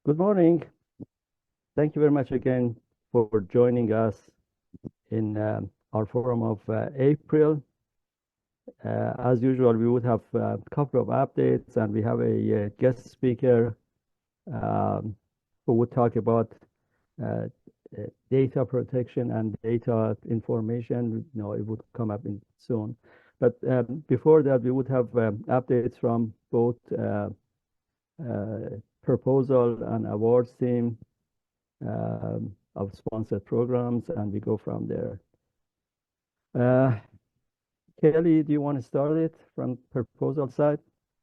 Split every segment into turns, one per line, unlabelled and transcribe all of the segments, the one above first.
Good morning. Thank you very much again for joining us in our forum of April. As usual, we would have a couple of updates, and we have a guest speaker who would talk about uh, data protection and data information. It would come up soon. But before that, we would have updates from both proposal and awards team of sponsored programs, and we go from there. Kelly, do you want to start it from proposal side?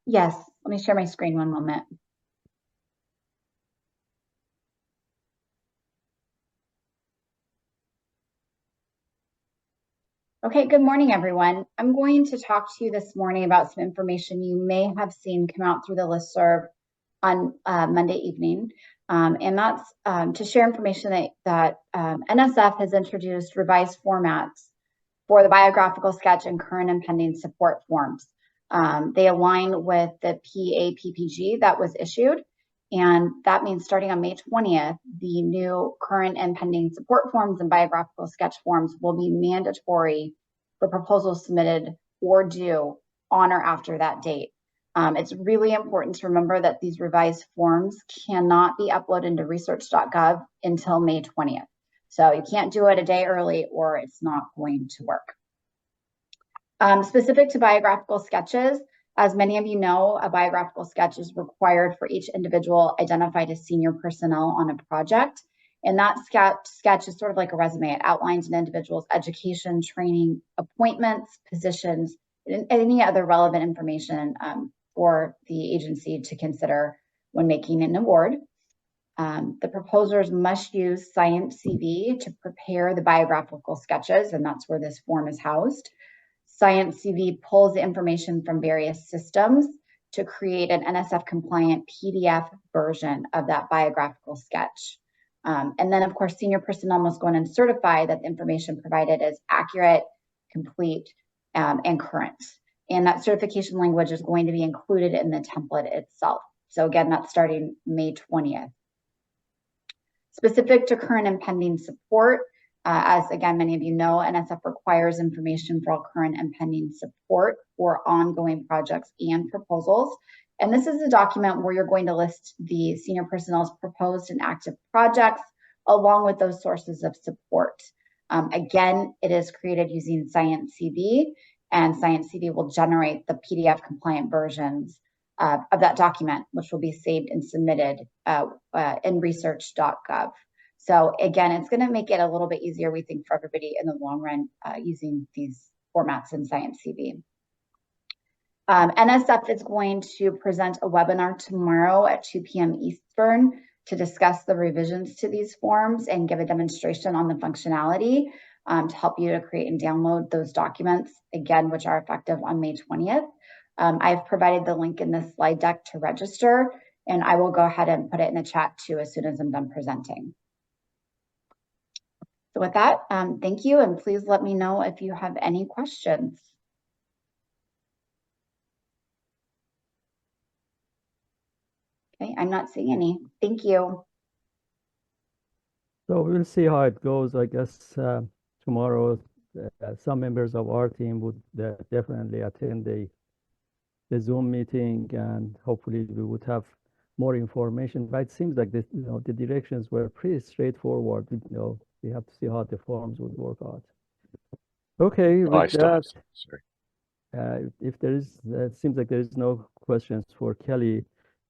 Yes, let me share my screen one moment. Okay, good morning, everyone. I'm going to talk to you this morning about some information you may have seen come out through the listserv on Monday evening. And that's to share information that NSF has introduced revised formats for the biographical sketch and current and pending support forms. They align with the PAPPG that was issued. And that means starting on May 20th, the new current and pending support forms and biographical sketch forms will be mandatory for proposals submitted or due on or after that date. It's really important to remember that these revised forms cannot be uploaded into research.gov until May 20th. So you can't do it a day early or it's not going to work. Specific to biographical sketches, as many of you know, a biographical sketch is required for each individual identified as senior personnel on a project. And that sketch is sort of like a resume. It outlines an individual's education, training, appointments, positions, and any other relevant information for the agency to consider when making an award. The proposers must use Science CV to prepare the biographical sketches, and that's where this form is housed. Science CV pulls the information from various systems to create an NSF compliant PDF version of that biographical sketch. And then, of course, senior personnel must go in and certify that the information provided is accurate, complete, and current. And that certification language is going to be included in the template itself. So again, that's starting May 20th. Specific to current and pending support, as again, many of you know, NSF requires information for all current and pending support for ongoing projects and proposals. And this is a document where you're going to list the senior personnel's proposed and active projects along with those sources of support. Again, it is created using Science CV, and Science CV will generate the PDF compliant versions of that document, which will be saved and submitted in research.gov. So again, it's going to make it a little bit easier, we think, for everybody in the long run using these formats in Science CV. NSF is going to present a webinar tomorrow at 2 p.m. Eastern to discuss the revisions to these forms and give a demonstration on the functionality to help you to create and download those documents, again, which are effective on May 20th. I've provided the link in this slide deck to register, and I will go ahead and put it in the chat too as soon as I'm done presenting. So with that, thank you, and please let me know if you have any questions. Okay, I'm not seeing any. Thank you.
So we'll see how it goes. I guess tomorrow some members of our team would definitely attend the Zoom meeting, and hopefully we would have more information. But it seems like the directions were pretty straightforward. We have to see how the forms would work out. Okay, with that, if there is, it seems like there is no questions for Kelly.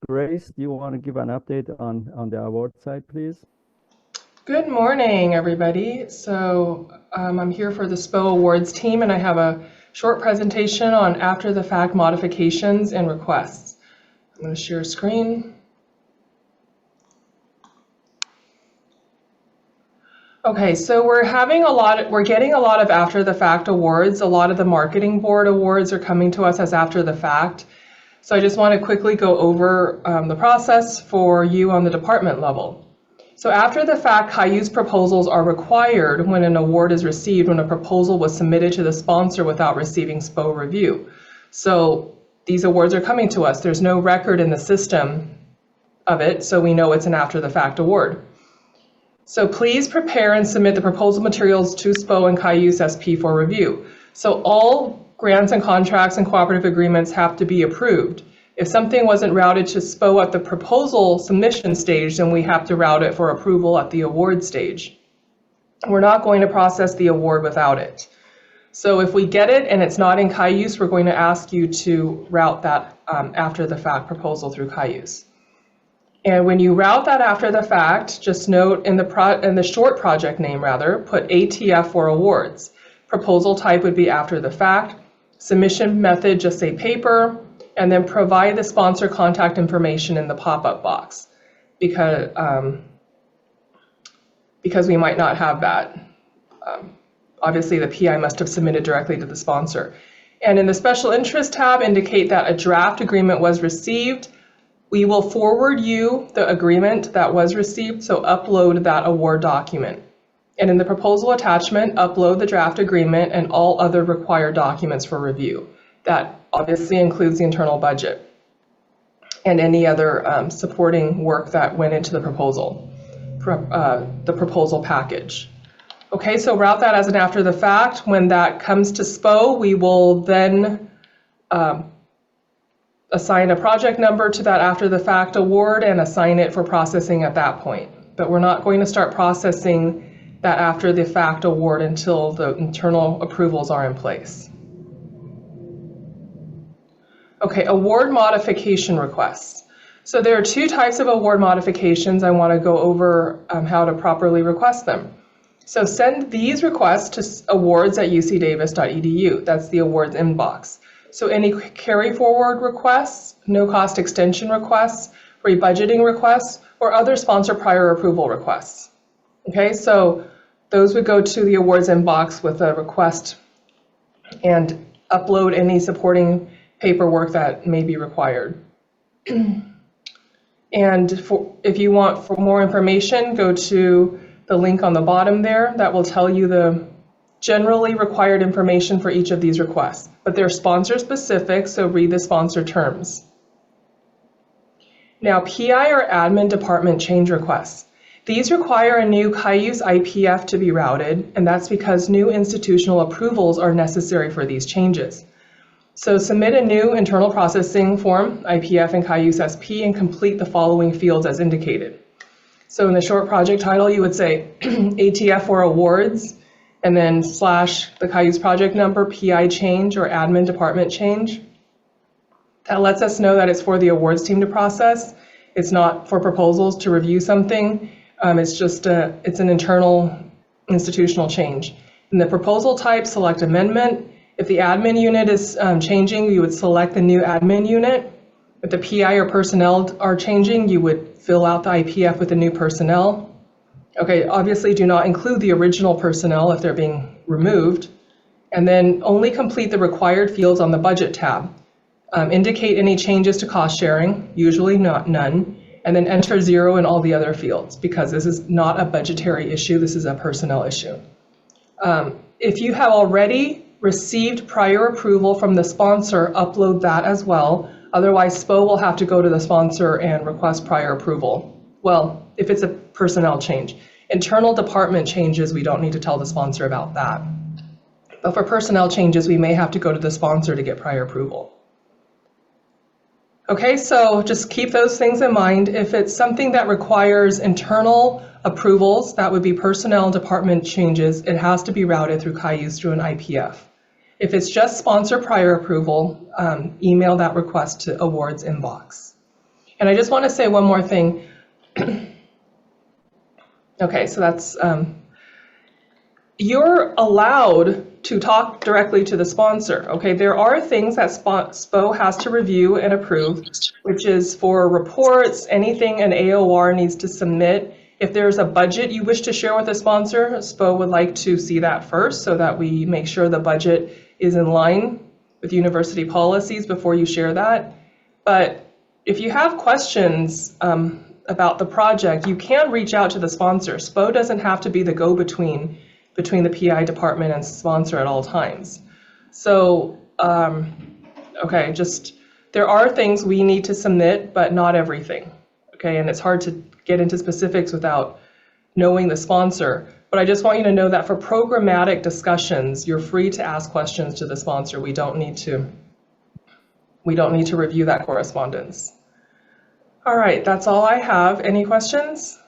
Grace, do you want to give an update on the award side, please?
Good morning, everybody. So I'm here for the SPO Awards team, and I have a short presentation on after-the-fact modifications and requests. I'm going to share screen. Okay, so we're getting a lot of after-the-fact awards. A lot of the marketing board awards are coming to us as after-the-fact. So I just want to quickly go over the process for you on the department level. So after the fact, high-use proposals are required when an award is received when a proposal was submitted to the sponsor without receiving SPO review. So these awards are coming to us. There's no record in the system of it, so we know it's an after-the-fact award. So please prepare and submit the proposal materials to SPO and Cayuse SP for review. So all grants and contracts and cooperative agreements have to be approved. If something wasn't routed to SPO at the proposal submission stage, then we have to route it for approval at the award stage. We're not going to process the award without it. So if we get it and it's not in Cayuse, we're going to ask you to route that after the fact proposal through Cayuse. And when you route that after the fact, just note in the short project name rather, put ATF for awards. Proposal type would be after the fact. Submission method, just say paper, and then provide the sponsor contact information in the pop-up box because we might not have that. Obviously, the PI must have submitted directly to the sponsor. And in the special interest tab, indicate that a draft agreement was received. We will forward you the agreement that was received, so upload that award document. And in the proposal attachment, upload the draft agreement and all other required documents for review. That obviously includes the internal budget and any other supporting work that went into the proposal package. Okay, so route that as an after the fact. When that comes to SPO, we will then assign a project number to that after the fact award and assign it for processing at that point. But we're not going to start processing that after the fact award until the internal approvals are in place. Okay, award modification requests. So there are two types of award modifications. I want to go over how to properly request them. So send these requests to awards@ucdavis.edu. That's the awards inbox. So any carry forward requests, no cost extension requests, rebudgeting requests, or other sponsor prior approval requests. Okay, so those would go to the awards inbox with a request and upload any supporting paperwork that may be required. And if you want for more information, go to the link on the bottom there that will tell you the generally required information for each of these requests, but they're sponsor specific, so read the sponsor terms. Now, PI or admin department change requests. These require a new Cayuse IPF to be routed, and that's because new institutional approvals are necessary for these changes. So submit a new internal processing form, IPF and Cayuse SP, and complete the following fields as indicated. So in the short project title, you would say ATF for awards, and then / the Cayuse project number, PI change or admin department change. That lets us know that it's for the awards team to process. It's not for proposals to review something. It's an internal institutional change. In the proposal type, select amendment. If the admin unit is changing, you would select the new admin unit. If the PI or personnel are changing, you would fill out the IPF with the new personnel. Okay, obviously do not include the original personnel if they're being removed. And then only complete the required fields on the budget tab. Indicate any changes to cost sharing, usually none, and then enter 0 in all the other fields because this is not a budgetary issue, this is a personnel issue. If you have already received prior approval from the sponsor, upload that as well. Otherwise, SPO will have to go to the sponsor and request prior approval. Well, if it's a personnel change. Internal department changes, we don't need to tell the sponsor about that. But for personnel changes, we may have to go to the sponsor to get prior approval. Okay, so just keep those things in mind. If it's something that requires internal approvals, that would be personnel department changes, it has to be routed through Cayuse through an IPF. If it's just sponsor prior approval, email that request to awards inbox. And I just want to say one more thing. Okay, so that's, you're allowed to talk directly to the sponsor. Okay, there are things that SPO has to review and approve, which is for reports, anything an AOR needs to submit. If there's a budget you wish to share with the sponsor, SPO would like to see that first so that we make sure the budget is in line with university policies before you share that. But if you have questions about the project, you can reach out to the sponsor. SPO doesn't have to be the go-between between the PI department and sponsor at all times. So, okay, there are things we need to submit, but not everything. okay? And it's hard to get into specifics without knowing the sponsor. But I just want you to know that for programmatic discussions, you're free to ask questions to the sponsor. We don't need to review that correspondence. All right, that's all I have. Any questions?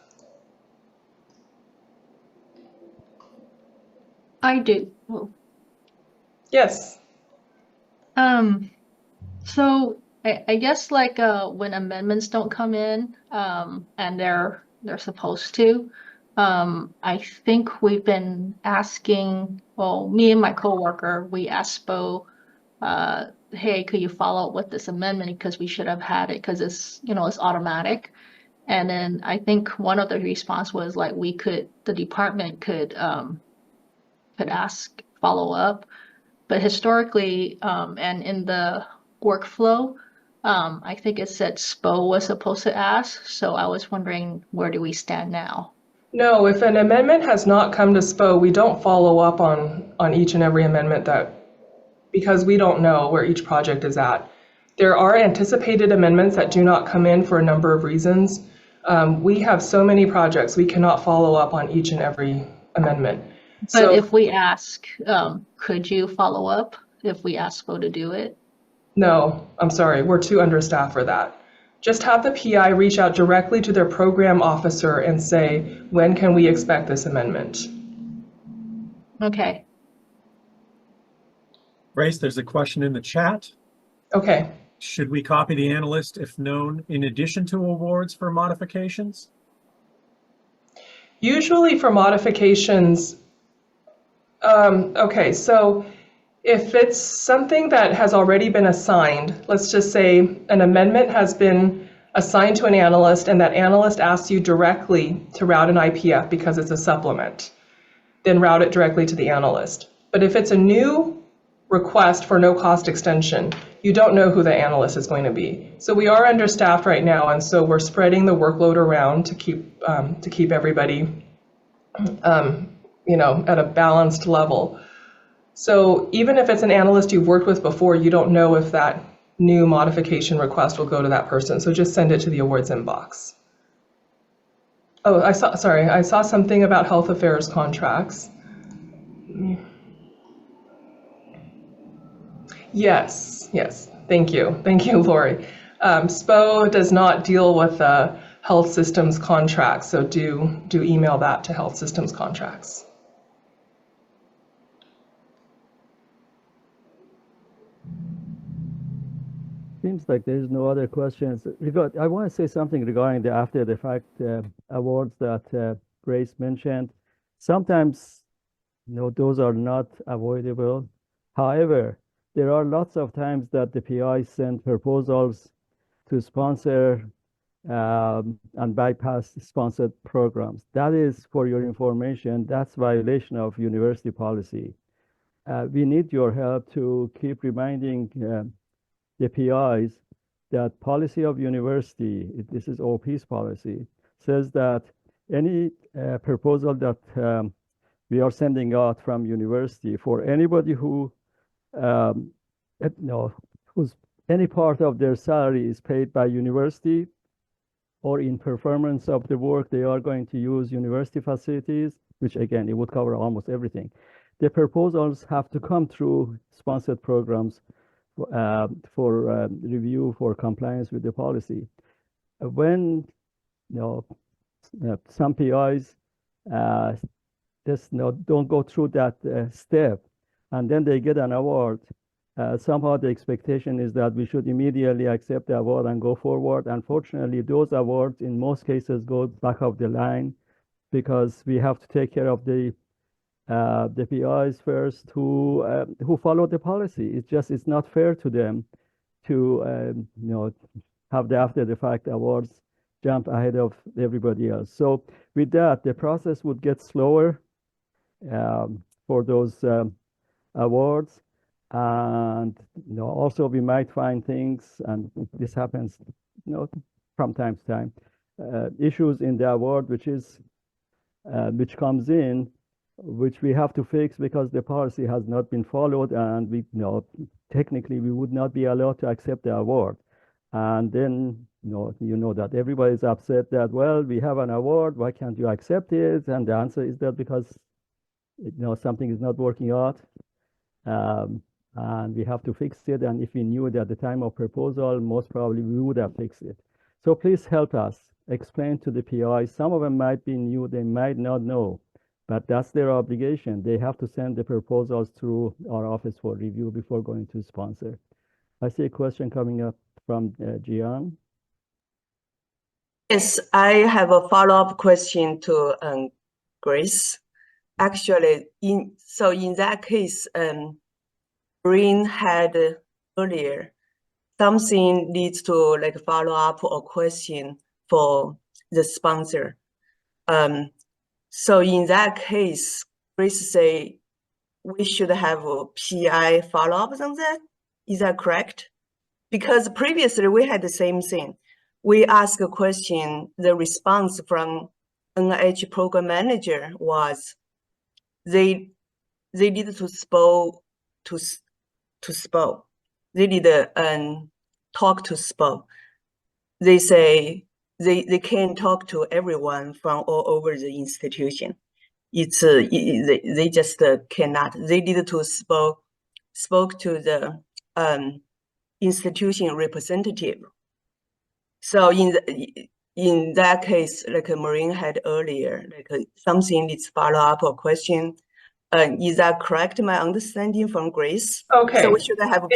I do. Oh.
Yes.
So I guess like when amendments don't come in, and they're supposed to, I think we've been asking, well, me and my coworker, we asked Bo, hey, could you follow up with this amendment because we should have had it because it's, you know, it's automatic. And then I think one of the response was like the department could ask follow up. But historically, and in the workflow, I think it said SPO was supposed to ask. So I was wondering, where do we stand now?
No, if an amendment has not come to SPO, we don't follow up on each and every amendment because we don't know where each project is at. There are anticipated amendments that do not come in for a number of reasons. We have so many projects, we cannot follow up on each and every amendment.
But if we ask, could you follow up if we ask SPO to do it?
No, I'm sorry, we're too understaffed for that. Just have the PI reach out directly to their program officer and say, when can we expect this amendment?
Okay.
Grace, there's a question in the chat.
Okay.
Should we copy the analyst if known in addition to awards for modifications?
Usually for modifications, okay, so if it's something that has already been assigned, let's just say an amendment has been assigned to an analyst and that analyst asks you directly to route an IPF because it's a supplement, then route it directly to the analyst. But if it's a new request for no cost extension, you don't know who the analyst is going to be. So we are understaffed right now, and so we're spreading the workload around to keep everybody you know, at a balanced level. So even if it's an analyst you've worked with before, you don't know if that new modification request will go to that person. So just send it to the awards inbox. Oh, I saw something about health affairs contracts. Yes, thank you, Lori. SPO does not deal with health systems contracts, so do email that to health systems contracts.
Seems like there's no other questions. I want to say something regarding the after the fact awards that Grace mentioned. Sometimes, you know, those are not avoidable. However, there are lots of times that the PI send proposals to sponsor and bypass sponsored programs. That is, for your information, that's violation of university policy. We need your help to keep reminding the PIs that policy of university, this is OP's policy, says that any proposal that we are sending out from university for anybody who, whose any part of their salary is paid by university or in performance of the work, they are going to use university facilities, which again, it would cover almost everything. The proposals have to come through sponsored programs for review for compliance with the policy. When some PIs just don't go through that step, and then they get an award, somehow the expectation is that we should immediately accept the award and go forward. Unfortunately, those awards in most cases go back of the line because we have to take care of the PIs first who follow the policy. It's not fair to them to have the after the fact awards jump ahead of everybody else. So with that, the process would get slower for those awards, and also we might find things, and this happens from time to time, issues in the award which comes in, which we have to fix because the policy has not been followed, and we technically we would not be allowed to accept the award. And then you know that everybody's upset that, well, we have an award, why can't you accept it? And the answer is that because something is not working out, and we have to fix it. And if we knew it at the time of proposal, most probably we would have fixed it. So please help us explain to the PI. Some of them might be new, they might not know, but that's their obligation. They have to send the proposals through our office for review before going to sponsor. I see a question coming up from Gian.
Yes, I have a follow-up question to Grace. Actually, in that case, Brym had earlier something needs to like follow up or question for the sponsor. So in that case, Grace say we should have a PI follow-up on that. Is that correct? Because previously we had the same thing. We asked a question, the response from NIH program manager was they need to SPO to SPO. They need to talk to SPO. They say they can talk to everyone from all over the institution. It's they just cannot. They need to spoke to the institution representative. So in that case, like Maureen had earlier, like something needs follow up or question. Is that correct? My understanding from Grace.
Okay.
So we should have a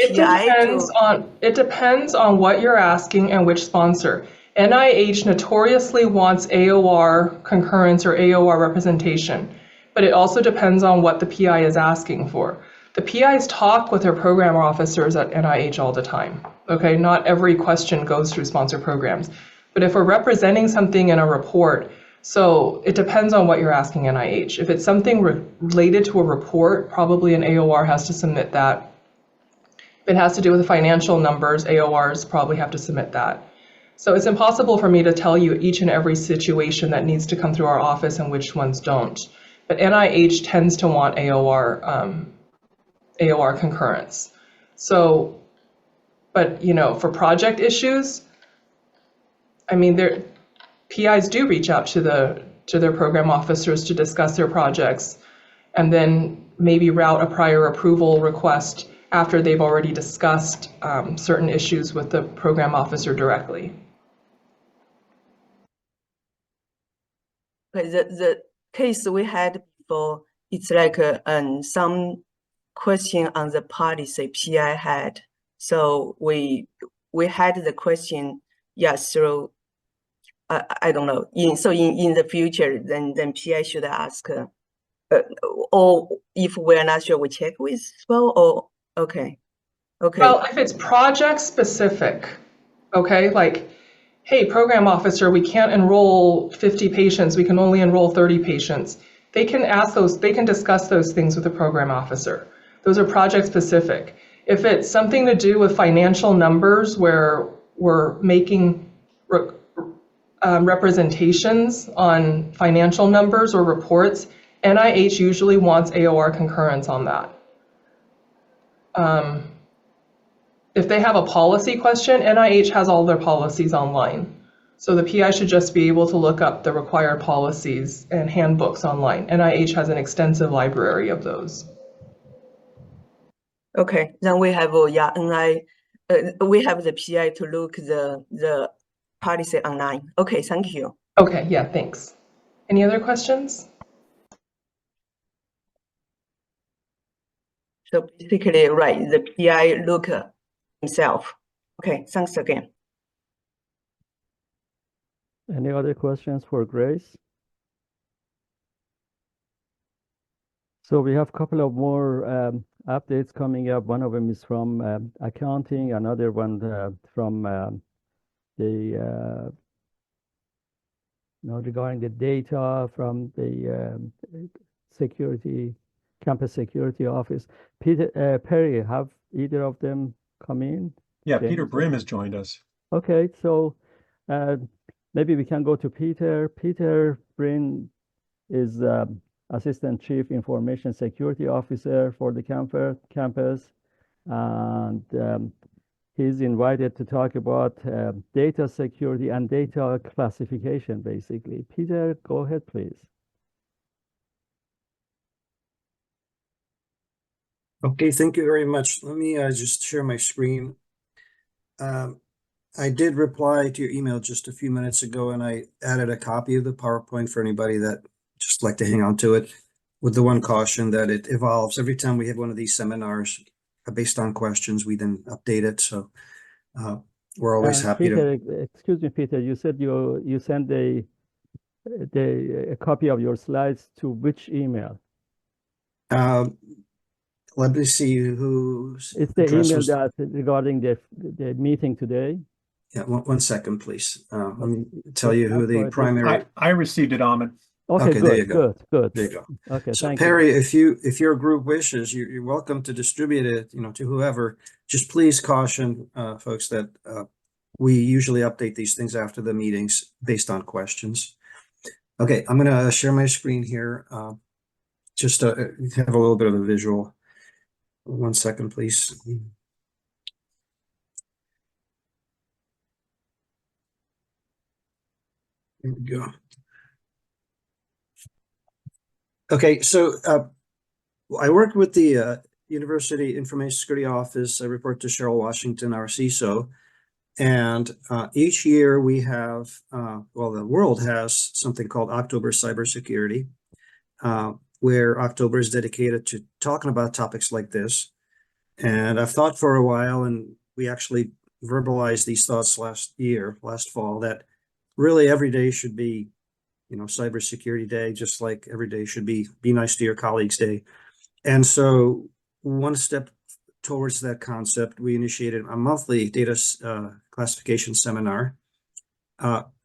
It depends on what you're asking and which sponsor. NIH notoriously wants AOR concurrence or AOR representation, but it also depends on what the PI is asking for. The PIs talk with their program officers at NIH all the time. Okay, not every question goes through sponsor programs, but if we're representing something in a report, so it depends on what you're asking NIH. If it's something related to a report, probably an AOR has to submit that. If it has to do with the financial numbers, AORs probably have to submit that. So it's impossible for me to tell you each and every situation that needs to come through our office and which ones don't. But NIH tends to want AOR concurrence. So, but for project issues, I mean, PIs do reach out to their program officers to discuss their projects, and then maybe route a prior approval request after they've already discussed certain issues with the program officer directly.
The case we had before, it's like some question on the policy PI had. So we had the question, yes, through I don't know. In the future, then PI should ask, or if we're not sure, we check with SPO. Or okay.
Well, if it's project specific, okay, like, hey, program officer, we can't enroll 50 patients. We can only enroll 30 patients. They can discuss those things with the program officer. Those are project specific. If it's something to do with financial numbers where we're making representations on financial numbers or reports, NIH usually wants AOR concurrence on that. If they have a policy question, NIH has all their policies online. So the PI should just be able to look up the required policies and handbooks online. NIH has an extensive library of those.
Okay, then we have we have the PI to look the policy online. Okay, thank you.
Okay, yeah, thanks. Any other questions?
So basically, right, the PI look himself. Okay, thanks again.
Any other questions for Grace? So we have a couple of more updates coming up. One of them is from accounting, another one from the regarding the data from the campus security office. Perry, have either of them come in?
Yeah, Petr Brym has joined us.
Okay, so maybe we can go to Peter. Petr Brym is Assistant Chief Information Security Officer for the campus. And he's invited to talk about data security and data classification, basically. Peter, go ahead, please.
Okay, thank you very much. Let me just share my screen. I did reply to your email just a few minutes ago, and I added a copy of the PowerPoint for anybody that just like to hang on to it, with the one caution that it evolves. Every time we have one of these seminars based on questions, we then update it. So we're always happy
Peter,
to.
excuse me, Peter, you said you sent a copy of your slides to which email?
Let me see who's.
It's the email that regarding the meeting today.
Yeah, one second, please. Let me tell you who the
Sorry,
primary.
I received it, Ahmed.
Okay,
Okay, there you go.
good.
There you go.
Okay,
So
thank
Perry,
you.
if your group wishes, you're welcome to distribute it, to whoever. Just please caution folks that we usually update these things after the meetings based on questions. Okay, I'm going to share my screen here just to have a little bit of a visual. 1 second, please. There we go. Okay, so I work with the University Information Security Office. I report to Cheryl Washington, our CISO. And each year we have, well, the world has something called October Cybersecurity, where October is dedicated to talking about topics like this. And I've thought for a while, and we actually verbalized these thoughts last fall, that really every day should be, Cybersecurity Day, just like every day should be nice to your colleagues Day. And so one step towards that concept, we initiated a monthly data classification seminar.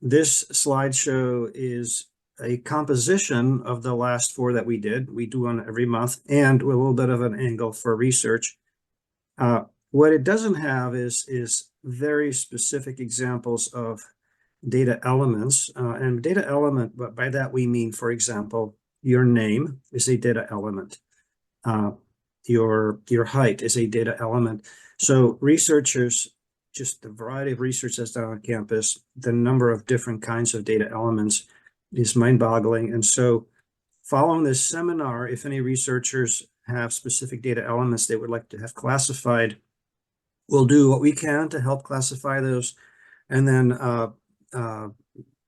This slideshow is a composition of the last 4 that we did. We do one every month, and with a little bit of an angle for research. What it doesn't have is very specific examples of data elements, and data element, but by that we mean, for example, your name is a data element. Your height is a data element. So researchers, just the variety of research that's done on campus, the number of different kinds of data elements is mind-boggling. And so following this seminar, if any researchers have specific data elements they would like to have classified, we'll do what we can to help classify those, and then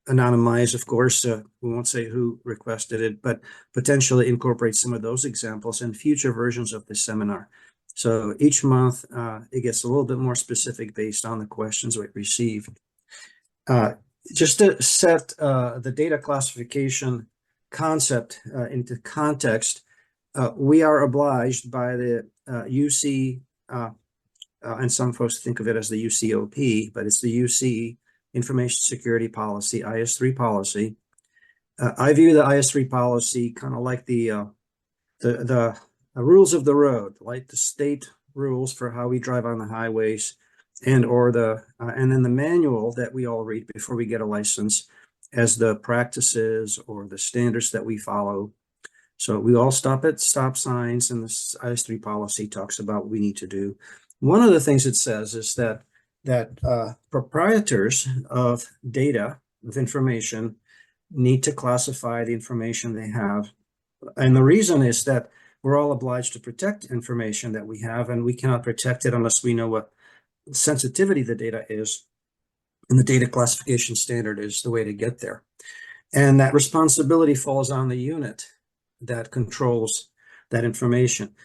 anonymize, of course. We won't say who requested it, but potentially incorporate some of those examples in future versions of this seminar. So each month it gets a little bit more specific based on the questions we receive. Just to set the data classification concept into context, we are obliged by the UC, and some folks think of it as the UCOP, but it's the UC Information Security Policy, IS3 policy. I view the IS3 policy kind of like the rules of the road, like the state rules for how we drive on the highways, and then the manual that we all read before we get a license as the practices or the standards that we follow. So we all stop at stop signs, and this IS3 policy talks about what we need to do. One of the things it says is that proprietors of data, of information, need to classify the information they have. And the reason is that we're all obliged to protect information that we have, and we cannot protect it unless we know what sensitivity the data is. And the data classification standard is the way to get there. And that responsibility falls on the unit that controls that information.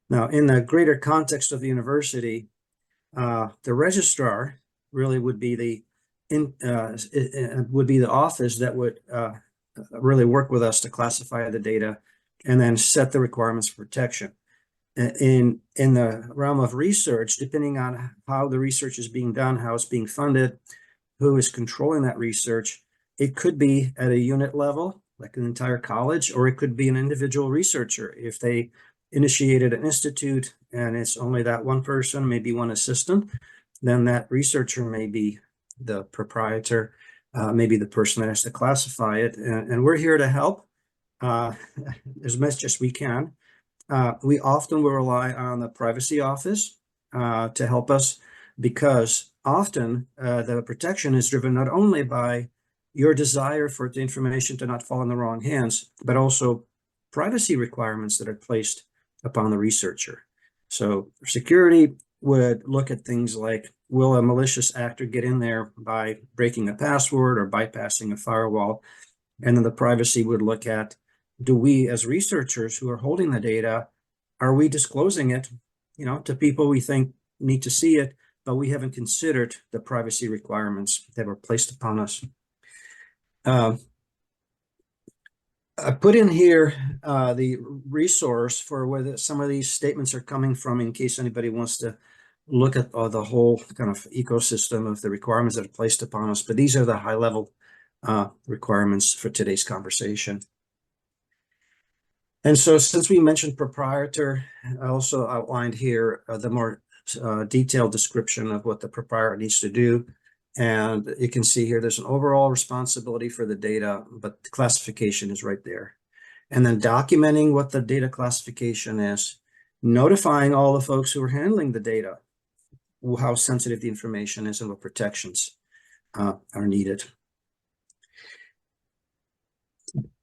Now, in the greater context of the university, the registrar really would be the office that would really work with us to classify the data and then set the requirements for protection. In the realm of research, depending on how the research is being done, how it's being funded, who is controlling that research, it could be at a unit level, like an entire college, or it could be an individual researcher. If they initiated an institute and it's only that one person, maybe one assistant, then that researcher may be the proprietor, maybe the person that has to classify it. And we're here to help as much as we can. We often will rely on the privacy office to help us, because often the protection is driven not only by your desire for the information to not fall in the wrong hands, but also privacy requirements that are placed upon the researcher. So security would look at things like, will a malicious actor get in there by breaking a password or bypassing a firewall? And then the privacy would look at, do we as researchers who are holding the data, are we disclosing it, to people we think need to see it, but we haven't considered the privacy requirements that were placed upon us. I put in here the resource for where some of these statements are coming from in case anybody wants to look at the whole kind of ecosystem of the requirements that are placed upon us. But these are the high-level requirements for today's conversation. And so since we mentioned proprietor, I also outlined here the more detailed description of what the proprietor needs to do. And you can see here, there's an overall responsibility for the data, but the classification is right there. And then documenting what the data classification is, notifying all the folks who are handling the data, how sensitive the information is and what protections are needed.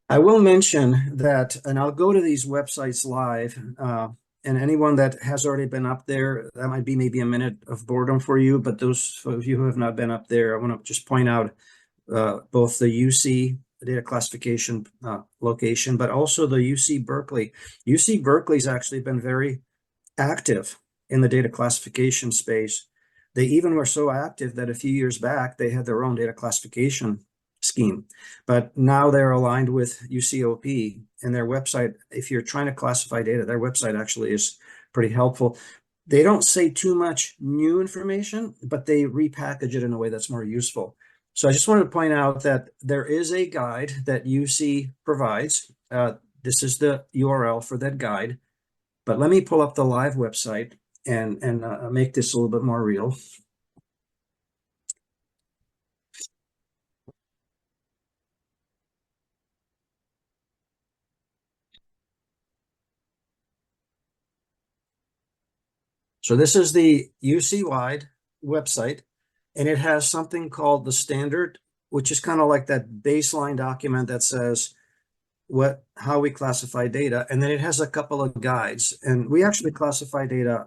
I will mention that, and I'll go to these websites live, and anyone that has already been up there, that might be maybe a minute of boredom for you, but those of you who have not been up there, I want to just point out both the UC data classification location, but also the UC Berkeley. UC Berkeley's actually been very active in the data classification space. They even were so active that a few years back, they had their own data classification scheme, but now they're aligned with UCOP, and their website, if you're trying to classify data, their website actually is pretty helpful. They don't say too much new information, but they repackage it in a way that's more useful. So I just wanted to point out that there is a guide that UC provides. This is the URL for that guide, but let me pull up the live website and make this a little bit more real. So this is the UC-wide website, and it has something called the standard, which is kind of like that baseline document that says how we classify data. And then it has a couple of guides, and we actually classify data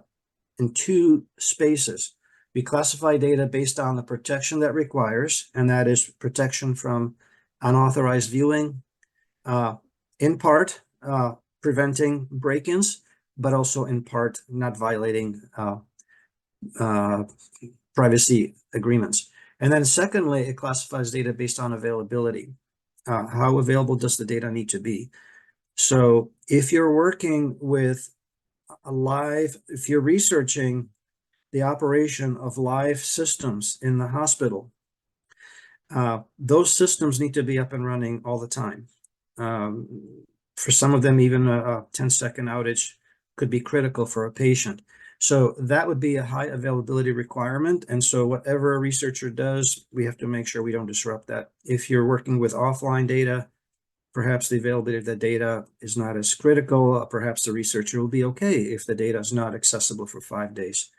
in two spaces. We classify data based on the protection that requires, and that is protection from unauthorized viewing, in part preventing break-ins, but also in part not violating privacy agreements. And then secondly, it classifies data based on availability. How available does the data need to be? So if you're working with if you're researching the operation of live systems in the hospital, those systems need to be up and running all the time. For some of them, even a 10-second outage could be critical for a patient. So that would be a high availability requirement. And so whatever a researcher does, we have to make sure we don't disrupt that. If you're working with offline data, perhaps the availability of the data is not as critical. Perhaps the researcher will be okay if the data is not accessible for 5 days.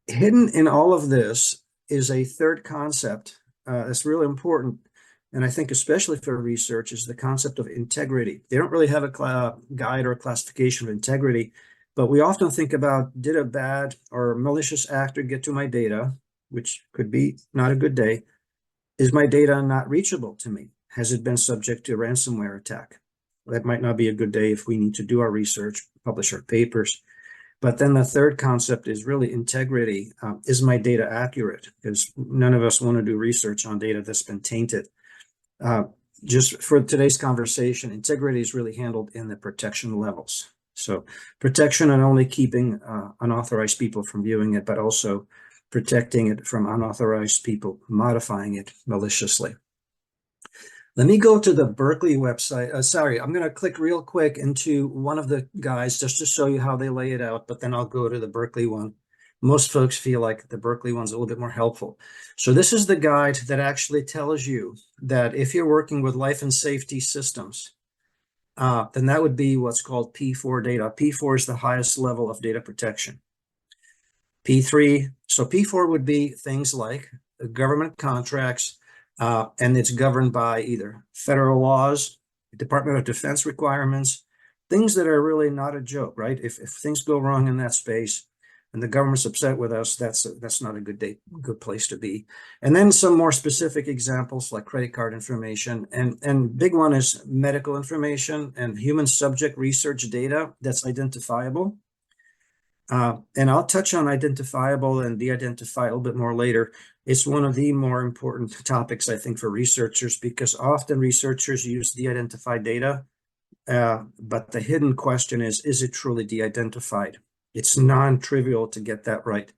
Hidden in all of this is a third concept that's really important. And I think especially for research is the concept of integrity. They don't really have a guide or classification of integrity, but we often think about, did a bad or malicious actor get to my data, which could be not a good day? Is my data not reachable to me? Has it been subject to a ransomware attack? That might not be a good day if we need to do our research, publish our papers. But then the third concept is really integrity. Is my data accurate? Because none of us want to do research on data that's been tainted. Just for today's conversation, integrity is really handled in the protection levels. So protection and only keeping unauthorized people from viewing it, but also protecting it from unauthorized people modifying it maliciously. Let me go to the Berkeley website. Sorry, I'm going to click real quick into one of the guides just to show you how they lay it out, but then I'll go to the Berkeley one. Most folks feel like the Berkeley one's a little bit more helpful. So this is the guide that actually tells you that if you're working with life and safety systems, then that would be what's called P4 data. P4 is the highest level of data protection. P3, so P4 would be things like government contracts, and it's governed by either federal laws, Department of Defense requirements, things that are really not a joke, right? If things go wrong in that space and the government's upset with us, that's not a good place to be. And then some more specific examples like credit card information, and big one is medical information and human subject research data that's identifiable. And I'll touch on identifiable and de-identify a little bit more later. It's one of the more important topics, I think, for researchers, because often researchers use de-identified data, but the hidden question is it truly de-identified? It's non-trivial to get that right.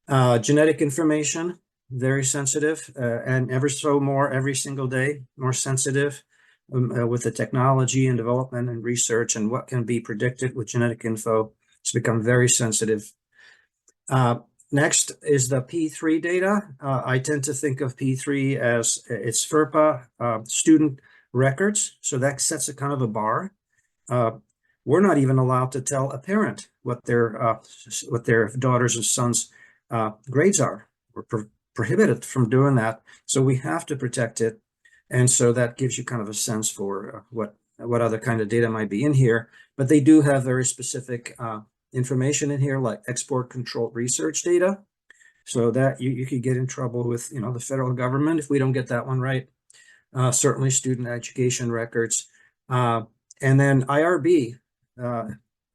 Genetic information, very sensitive, and ever so more every single day, more sensitive with the technology and development and research and what can be predicted with genetic info. It's become very sensitive. Next is the P3 data. I tend to think of P3 as it's FERPA student records. So that sets a kind of a bar. We're not even allowed to tell a parent what their daughters and sons' grades are. We're prohibited from doing that. So we have to protect it. And so that gives you kind of a sense for what other kind of data might be in here. But they do have very specific information in here, like export controlled research data. So that you could get in trouble with, the federal government if we don't get that one right. Certainly student education records. And then IRB.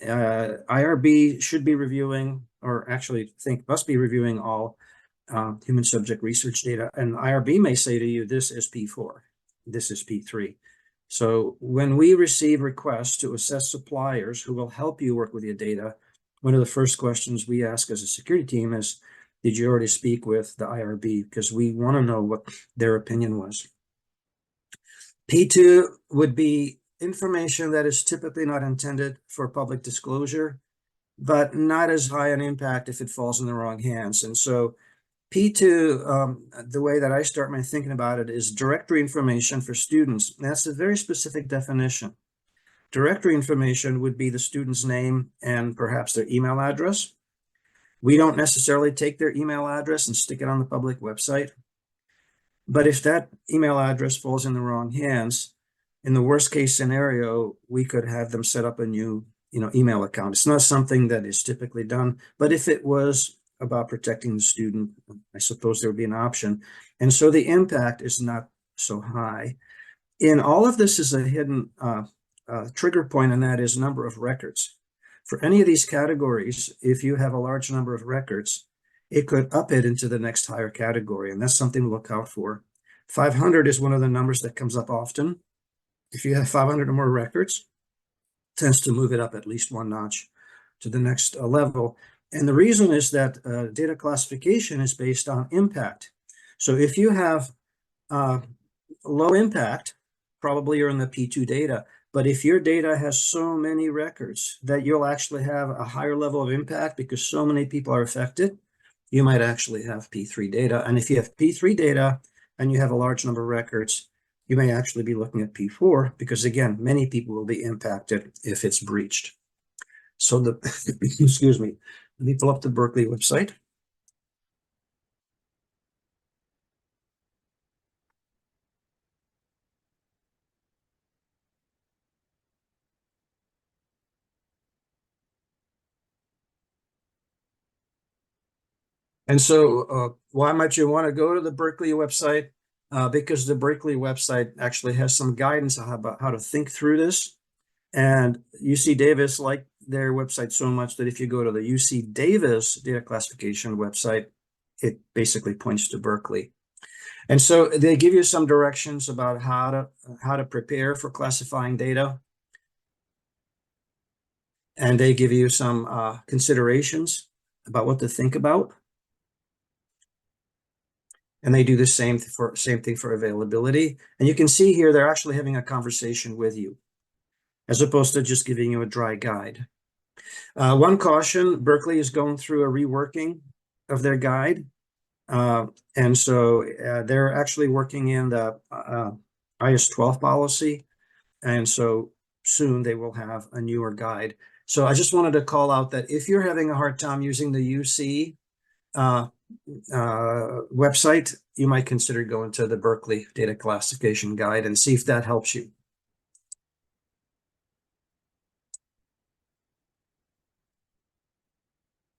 IRB should be reviewing, or actually must be reviewing all human subject research data. And IRB may say to you, this is P4, this is P3. So when we receive requests to assess suppliers who will help you work with your data, one of the first questions we ask as a security team is, did you already speak with the IRB? Because we want to know what their opinion was. P2 would be information that is typically not intended for public disclosure, but not as high an impact if it falls in the wrong hands. And so P2, the way that I start my thinking about it is directory information for students. That's a very specific definition. Directory information would be the student's name and perhaps their email address. We don't necessarily take their email address and stick it on the public website. But if that email address falls in the wrong hands, in the worst case scenario, we could have them set up a new email account. It's not something that is typically done, but if it was about protecting the student, I suppose there would be an option. And so the impact is not so high. In all of this is a hidden trigger point, and that is number of records. For any of these categories, if you have a large number of records, it could up it into the next higher category, and that's something to look out for. 500 is one of the numbers that comes up often. If you have 500 or more records, it tends to move it up at least one notch to the next level. And the reason is that data classification is based on impact. So if you have low impact, probably you're in the P2 data. But if your data has so many records that you'll actually have a higher level of impact because so many people are affected, you might actually have P3 data. And if you have P3 data and you have a large number of records, you may actually be looking at P4 because, again, many people will be impacted if it's breached. So excuse me, let me pull up the Berkeley website. And so why might you want to go to the Berkeley website? Because the Berkeley website actually has some guidance about how to think through this. And UC Davis liked their website so much that if you go to the UC Davis data classification website, it basically points to Berkeley. And so they give you some directions about how to prepare for classifying data. And they give you some considerations about what to think about. And they do the same thing for availability. And you can see here, they're actually having a conversation with you, as opposed to just giving you a dry guide. One caution, Berkeley is going through a reworking of their guide. And so they're actually working in the IS-12 policy. And so soon they will have a newer guide. So I just wanted to call out that if you're having a hard time using the UC website, you might consider going to the Berkeley Data Classification Guide and see if that helps you.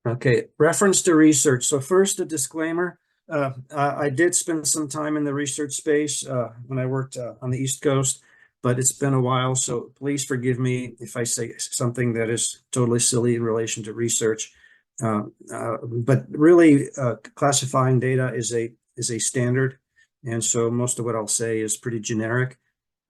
Okay, reference to research. So first, a disclaimer. I did spend some time in the research space when I worked on the East Coast, but it's been a while, so please forgive me if I say something that is totally silly in relation to research. But really, classifying data is a standard, and so most of what I'll say is pretty generic.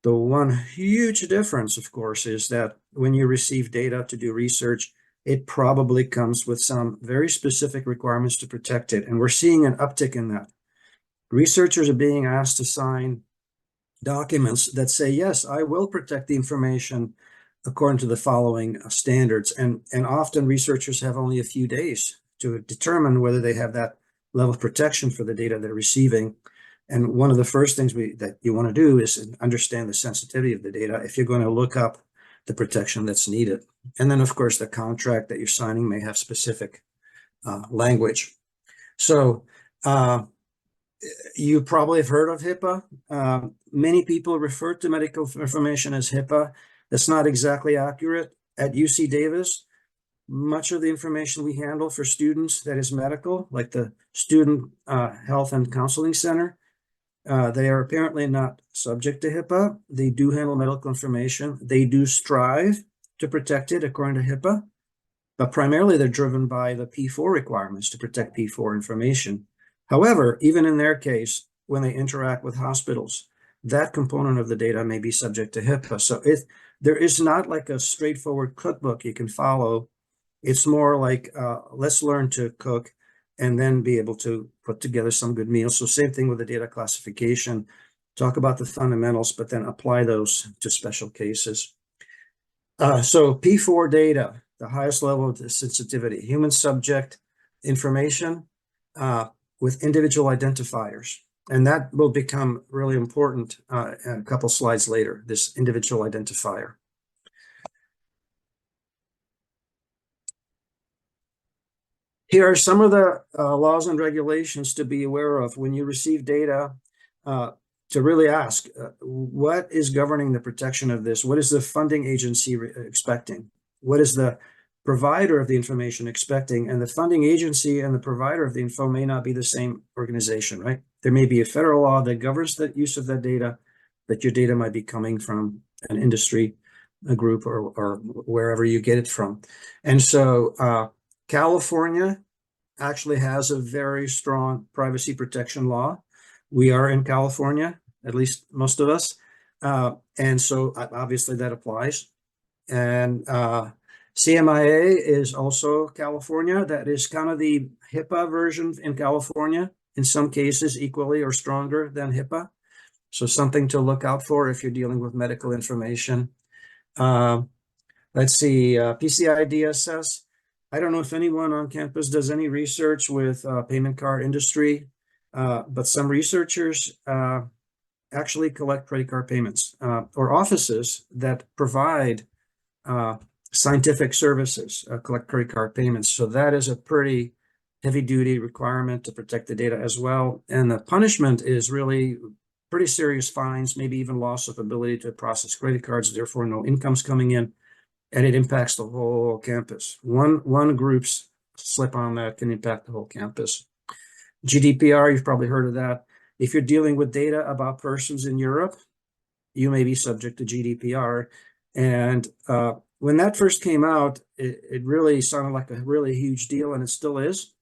The one huge difference, of course, is that when you receive data to do research, it probably comes with some very specific requirements to protect it. And we're seeing an uptick in that. Researchers are being asked to sign documents that say, yes, I will protect the information according to the following standards. And often researchers have only a few days to determine whether they have that level of protection for the data they're receiving. And one of the first things that you want to do is understand the sensitivity of the data if you're going to look up the protection that's needed. And then, of course, the contract that you're signing may have specific language. So you probably have heard of HIPAA. Many people refer to medical information as HIPAA. That's not exactly accurate. At UC Davis, much of the information we handle for students that is medical, like the Student Health and Counseling Center, they are apparently not subject to HIPAA. They do handle medical information. They do strive to protect it according to HIPAA, but primarily they're driven by the P4 requirements to protect P4 information. However, even in their case, when they interact with hospitals, that component of the data may be subject to HIPAA. So there is not like a straightforward cookbook you can follow. It's more like let's learn to cook and then be able to put together some good meals. So same thing with the data classification, talk about the fundamentals, but then apply those to special cases. So P4 data, the highest level of sensitivity, human subject information with individual identifiers. And that will become really important a couple slides later, this individual identifier. Here are some of the laws and regulations to be aware of when you receive data, to really ask, what is governing the protection of this? What is the funding agency expecting? What is the provider of the information expecting? And the funding agency and the provider of the info may not be the same organization, right? There may be a federal law that governs the use of that data, but your data might be coming from an industry, a group, or wherever you get it from. And so California actually has a very strong privacy protection law. We are in California, at least most of us. And so obviously that applies. And CMIA is also California. That is kind of the HIPAA version in California, in some cases equally or stronger than HIPAA. So something to look out for if you're dealing with medical information. Let's see, PCI DSS. I don't know if anyone on campus does any research with payment card industry, but some researchers actually collect credit card payments or offices that provide scientific services collect credit card payments. So that is a pretty heavy duty requirement to protect the data as well. And the punishment is really pretty serious fines, maybe even loss of ability to process credit cards, therefore no income's coming in. And it impacts the whole campus. One group's slip on that can impact the whole campus. GDPR, you've probably heard of that. If you're dealing with data about persons in Europe, you may be subject to GDPR. And when that first came out, it really sounded like a really huge deal, and it still is.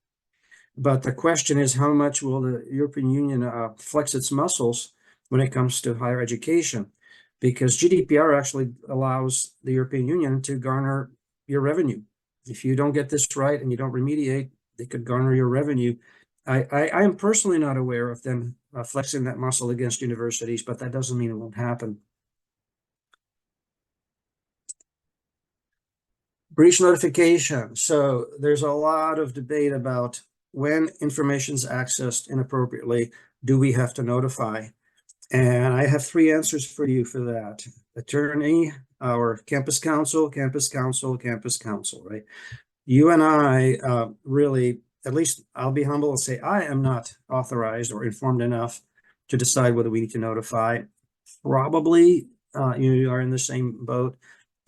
But the question is, how much will the European Union flex its muscles when it comes to higher education? Because GDPR actually allows the European Union to garner your revenue. If you don't get this right and you don't remediate, they could garner your revenue. I am personally not aware of them flexing that muscle against universities, but that doesn't mean it won't happen. Breach notification. So there's a lot of debate about when information is accessed inappropriately, do we have to notify? And I have three answers for you for that. Attorney our campus council, right? You and I really, at least I'll be humble and say, I am not authorized or informed enough to decide whether we need to notify. Probably you are in the same boat.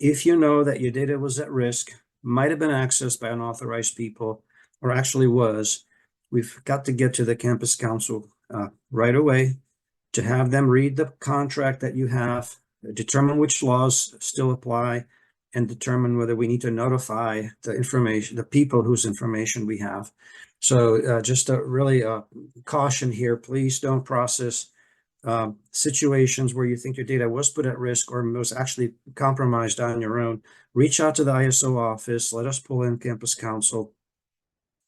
If you know that your data was at risk, might have been accessed by unauthorized people, or actually was, we've got to get to the campus council right away to have them read the contract that you have, determine which laws still apply, and determine whether we need to notify the people whose information we have. So just a really caution here, please don't process situations where you think your data was put at risk or was actually compromised on your own. Reach out to the ISO office, let us pull in campus council.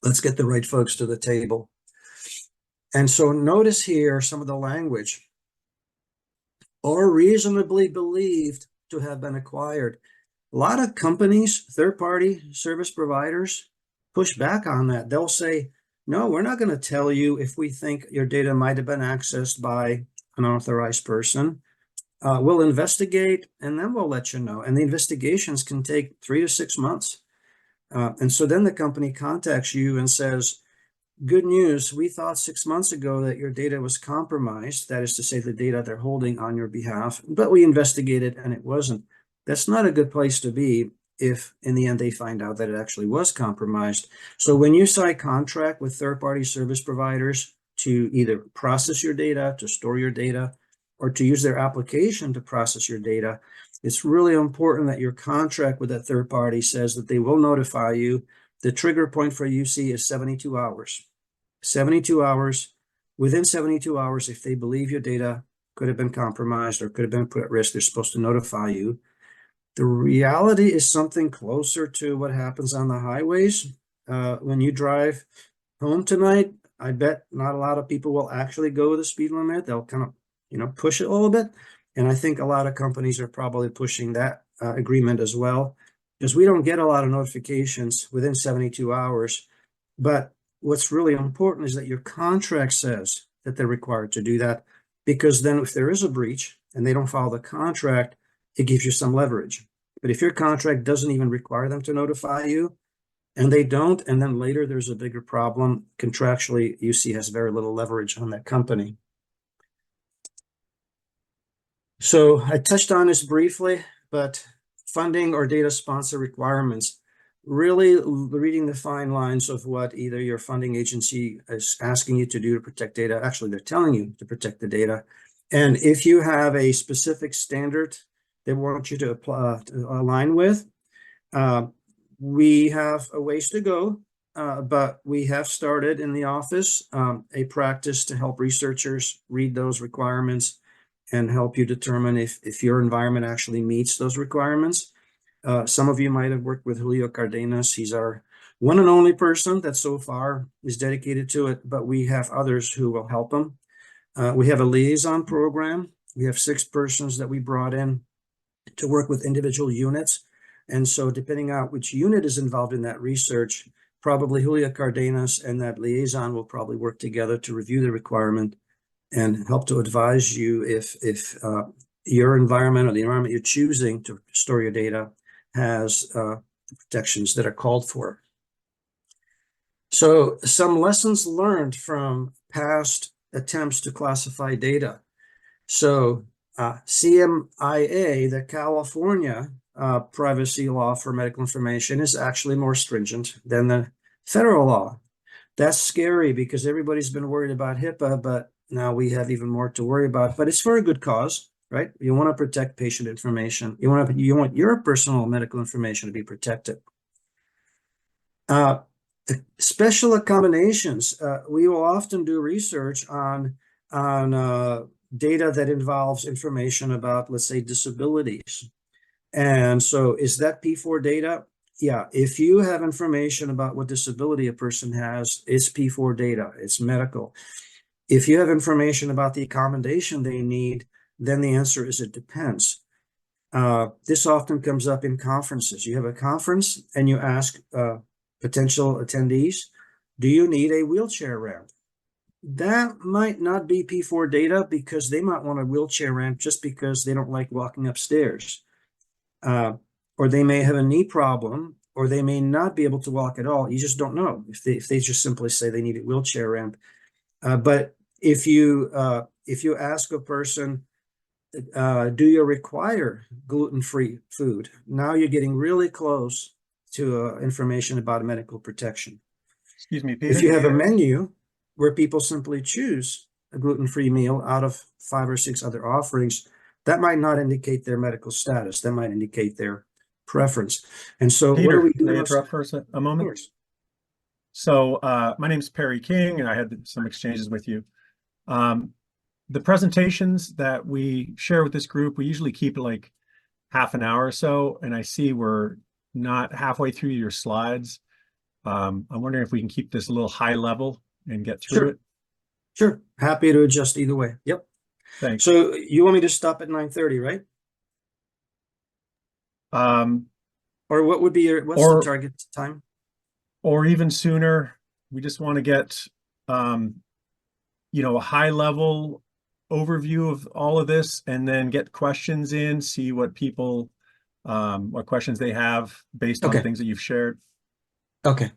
Let's get the right folks to the table. And so notice here some of the language, or reasonably believed to have been acquired. A lot of companies, third-party service providers, push back on that. They'll say, no, we're not going to tell you if we think your data might have been accessed by an authorized person. We'll investigate and then we'll let you know. And the investigations can take 3 to 6 months. And so then the company contacts you and says, good news, we thought 6 months ago that your data was compromised. That is to say, the data they're holding on your behalf, but we investigated and it wasn't. That's not a good place to be if in the end they find out that it actually was compromised. So when you sign contract with third-party service providers to either process your data, to store your data, or to use their application to process your data, it's really important that your contract with that third party says that they will notify you. The trigger point for UC is 72 hours. 72 hours. Within 72 hours, if they believe your data could have been compromised or could have been put at risk, they're supposed to notify you. The reality is something closer to what happens on the highways. When you drive home tonight, I bet not a lot of people will actually go the speed limit. They'll kind of, push it a little bit. And I think a lot of companies are probably pushing that agreement as well, because we don't get a lot of notifications within 72 hours. But what's really important is that your contract says that they're required to do that, because then if there is a breach and they don't follow the contract, it gives you some leverage. But if your contract doesn't even require them to notify you, and they don't, and then later there's a bigger problem, contractually, UC has very little leverage on that company. So I touched on this briefly, but funding or data sponsor requirements, really reading the fine lines of what either your funding agency is asking you to do to protect data. Actually, they're telling you to protect the data. And if you have a specific standard they want you to apply, to align with, we have a ways to go, but we have started in the office a practice to help researchers read those requirements and help you determine if your environment actually meets those requirements. Some of you might have worked with Julio Cardenas. He's our one and only person that so far is dedicated to it, but we have others who will help him. We have a liaison program. We have 6 persons that we brought in to work with individual units. And so depending on which unit is involved in that research, probably Julio Cardenas and that liaison will probably work together to review the requirement and help to advise you if your environment or the environment you're choosing to store your data has protections that are called for. So some lessons learned from past attempts to classify data. So CMIA, the California privacy law for medical information, is actually more stringent than the federal law. That's scary because everybody's been worried about HIPAA, but now we have even more to worry about. But it's for a good cause, right? You want to protect patient information. You want your personal medical information to be protected. Special accommodations. We will often do research on data that involves information about, let's say, disabilities. And so is that P4 data? Yeah, if you have information about what disability a person has, it's P4 data, it's medical. If you have information about the accommodation they need, then the answer is it depends. This often comes up in conferences. You have a conference and you ask potential attendees, do you need a wheelchair ramp? That might not be P4 data because they might want a wheelchair ramp just because they don't like walking upstairs. or they may have a knee problem, or they may not be able to walk at all. You just don't know if they just simply say they need a wheelchair ramp. But if you ask a person, do you require gluten-free food? Now you're getting really close to information about medical protection.
Excuse me, Peter.
If you have a menu where people simply choose a gluten-free meal out of 5 or 6 other offerings, that might not indicate their medical status. That might indicate their preference. And so what do
Peter,
we
can I
do?
interrupt for a
Of
moment?
course.
So my name's Perry King, and I had some exchanges with you. The presentations that we share with this group, we usually keep it like half an hour or so, and I see we're not halfway through your slides. I'm wondering if we can keep this a little high level and get through it.
Sure. Happy to adjust either way. Yep.
Thanks.
So you want me to stop at 9:30, right? Or what would be what's the target time?
Or even sooner. We just want to get, a high level overview of all of this, and then get questions in, see what people, what questions they have based on things that you've shared.
Okay.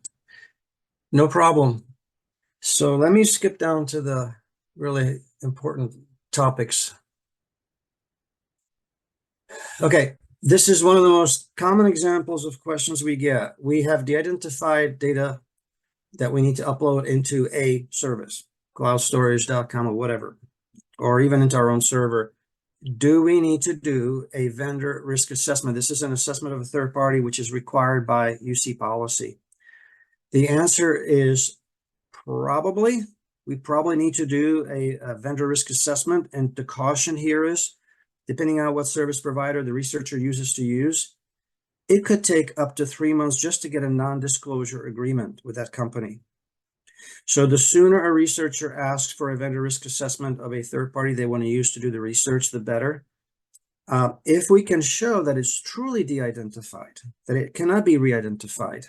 No problem. So let me skip down to the really important topics. Okay. This is one of the most common examples of questions we get. We have de-identified data that we need to upload into a service, cloudstorage.com or whatever, or even into our own server. Do we need to do a vendor risk assessment? This is an assessment of a third party, which is required by UC policy. The answer is probably. We probably need to do a vendor risk assessment. And the caution here is, depending on what service provider the researcher uses to use, it could take up to 3 months just to get a non-disclosure agreement with that company. So the sooner a researcher asks for a vendor risk assessment of a third party they want to use to do the research, the better. If we can show that it's truly de-identified, that it cannot be re-identified,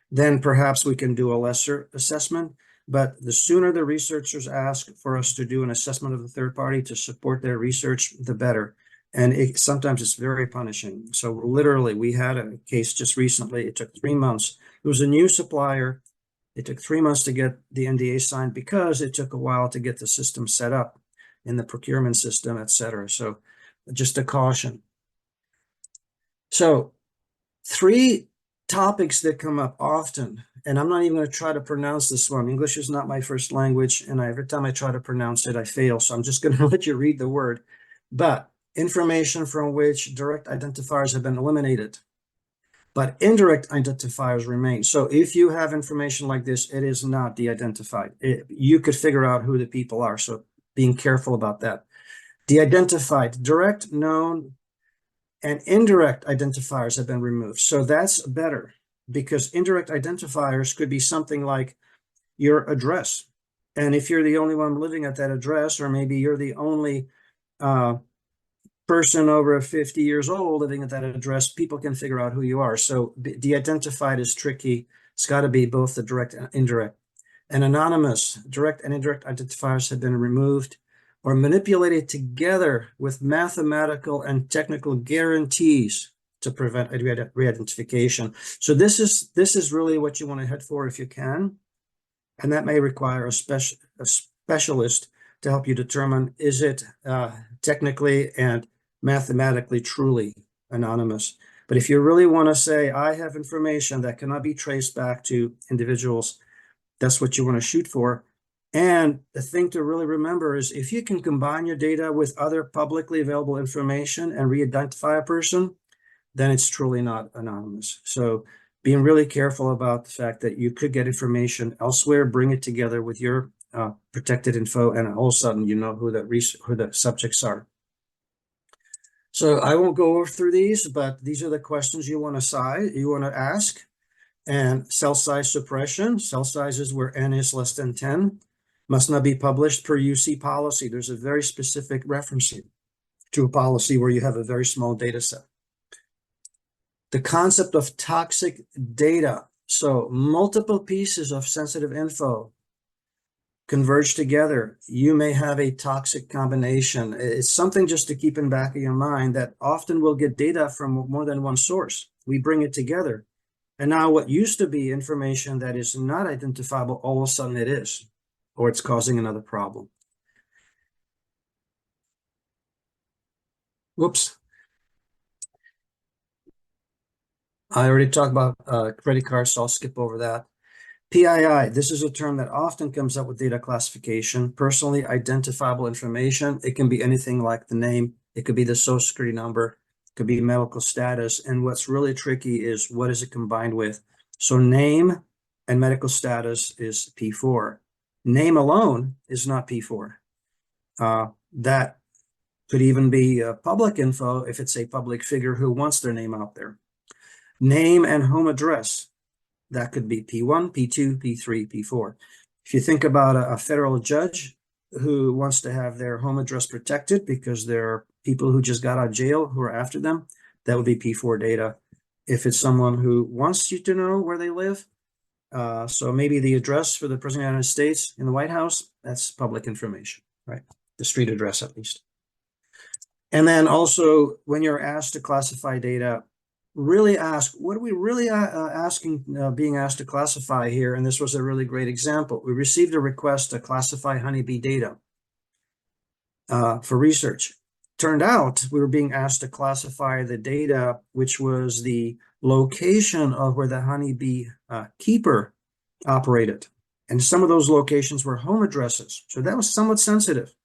then perhaps we can do a lesser assessment. But the sooner the researchers ask for us to do an assessment of the third party to support their research, the better. And sometimes it's very punishing. So literally, we had a case just recently. It took 3 months. It was a new supplier. It took 3 months to get the NDA signed because it took a while to get the system set up in the procurement system, et cetera. So just a caution. So 3 topics that come up often, and I'm not even going to try to pronounce this one. English is not my first language, and every time I try to pronounce it, I fail. So I'm just going to let you read the word. But information from which direct identifiers have been eliminated, but indirect identifiers remain. So if you have information like this, it is not de-identified. You could figure out who the people are. So being careful about that. De-identified, direct, known, and indirect identifiers have been removed. So that's better, because indirect identifiers could be something like your address. And if you're the only one living at that address, or maybe you're the only person over 50 years old living at that address, people can figure out who you are. So de-identified is tricky. It's got to be both the direct and indirect. And anonymous, direct and indirect identifiers have been removed or manipulated together with mathematical and technical guarantees to prevent re-identification. So this is really what you want to head for if you can. And that may require a specialist to help you determine, is it technically and mathematically truly anonymous. But if you really want to say, I have information that cannot be traced back to individuals, that's what you want to shoot for. And the thing to really remember is, if you can combine your data with other publicly available information and re-identify a person, then it's truly not anonymous. So being really careful about the fact that you could get information elsewhere, bring it together with your protected info, and all of a sudden you know who the subjects are. So I won't go through these, but these are the questions you want to ask. And cell size suppression, cell sizes where n is less than 10, must not be published per UC policy. There's a very specific reference to a policy where you have a very small data set. The concept of toxic data. So multiple pieces of sensitive info converge together. You may have a toxic combination. It's something just to keep in back of your mind that often we'll get data from more than one source. We bring it together. And now what used to be information that is not identifiable, all of a sudden it is, or it's causing another problem. Whoops. I already talked about credit cards, so I'll skip over that. PII, this is a term that often comes up with data classification, personally identifiable information. It can be anything like the name. It could be the social security number. It could be medical status. And what's really tricky is what is it combined with? So name and medical status is P4. Name alone is not P4. That could even be public info if it's a public figure who wants their name out there. Name and home address, that could be P1, P2, P3, P4. If you think about a federal judge who wants to have their home address protected because there are people who just got out of jail who are after them, that would be P4 data. If it's someone who wants you to know where they live, so maybe the address for the President of the United States in the White House, that's public information, right? The street address at least. And then also when you're asked to classify data, really ask, what are we really being asked to classify here? And this was a really great example. We received a request to classify honeybee data for research. Turned out we were being asked to classify the data, which was the location of where the honeybee keeper operated. And some of those locations were home addresses. So that was somewhat sensitive.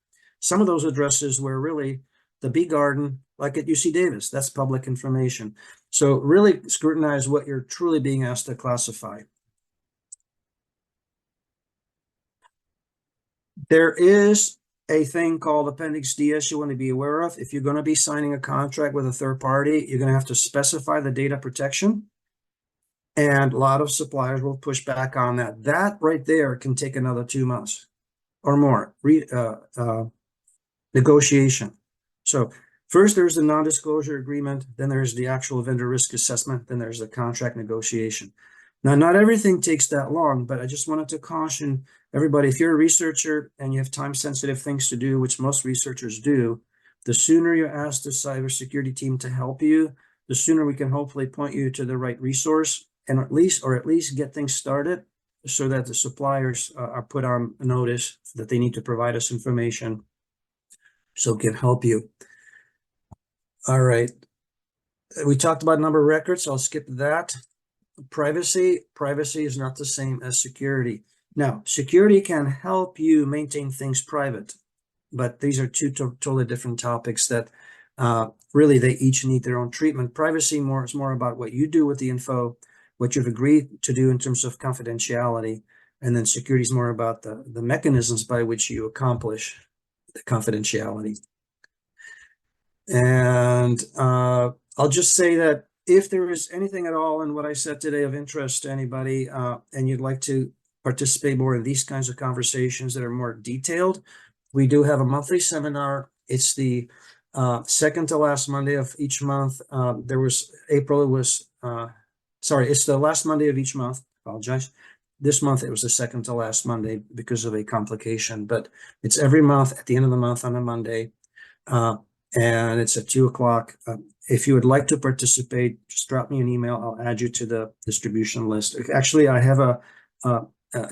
Some of those addresses were really the bee garden, like at UC Davis. That's public information. So really scrutinize what you're truly being asked to classify. There is a thing called Appendix DS you want to be aware of. If you're going to be signing a contract with a third party, you're going to have to specify the data protection. And a lot of suppliers will push back on that. That right there can take another 2 months or more. Negotiation. So first there's the non-disclosure agreement, then there's the actual vendor risk assessment, then there's the contract negotiation. Now, not everything takes that long, but I just wanted to caution everybody, if you're a researcher and you have time-sensitive things to do, which most researchers do, the sooner you ask the cybersecurity team to help you, the sooner we can hopefully point you to the right resource and at least get things started so that the suppliers are put on notice that they need to provide us information so it can help you. All right. We talked about number of records, so I'll skip that. Privacy is not the same as security. Now, security can help you maintain things private, but these are two totally different topics that really they each need their own treatment. Privacy is more about what you do with the info, what you've agreed to do in terms of confidentiality, and then security is more about the mechanisms by which you accomplish the confidentiality. And I'll just say that if there is anything at all in what I said today of interest to anybody, and you'd like to participate more in these kinds of conversations that are more detailed, we do have a monthly seminar. It's the second to last Monday of each month. It's the last Monday of each month. Apologize. This month it was the second to last Monday because of a complication, but it's every month at the end of the month on a Monday. And it's at 2 o'clock. If you would like to participate, just drop me an email. I'll add you to the distribution list. Actually, I have a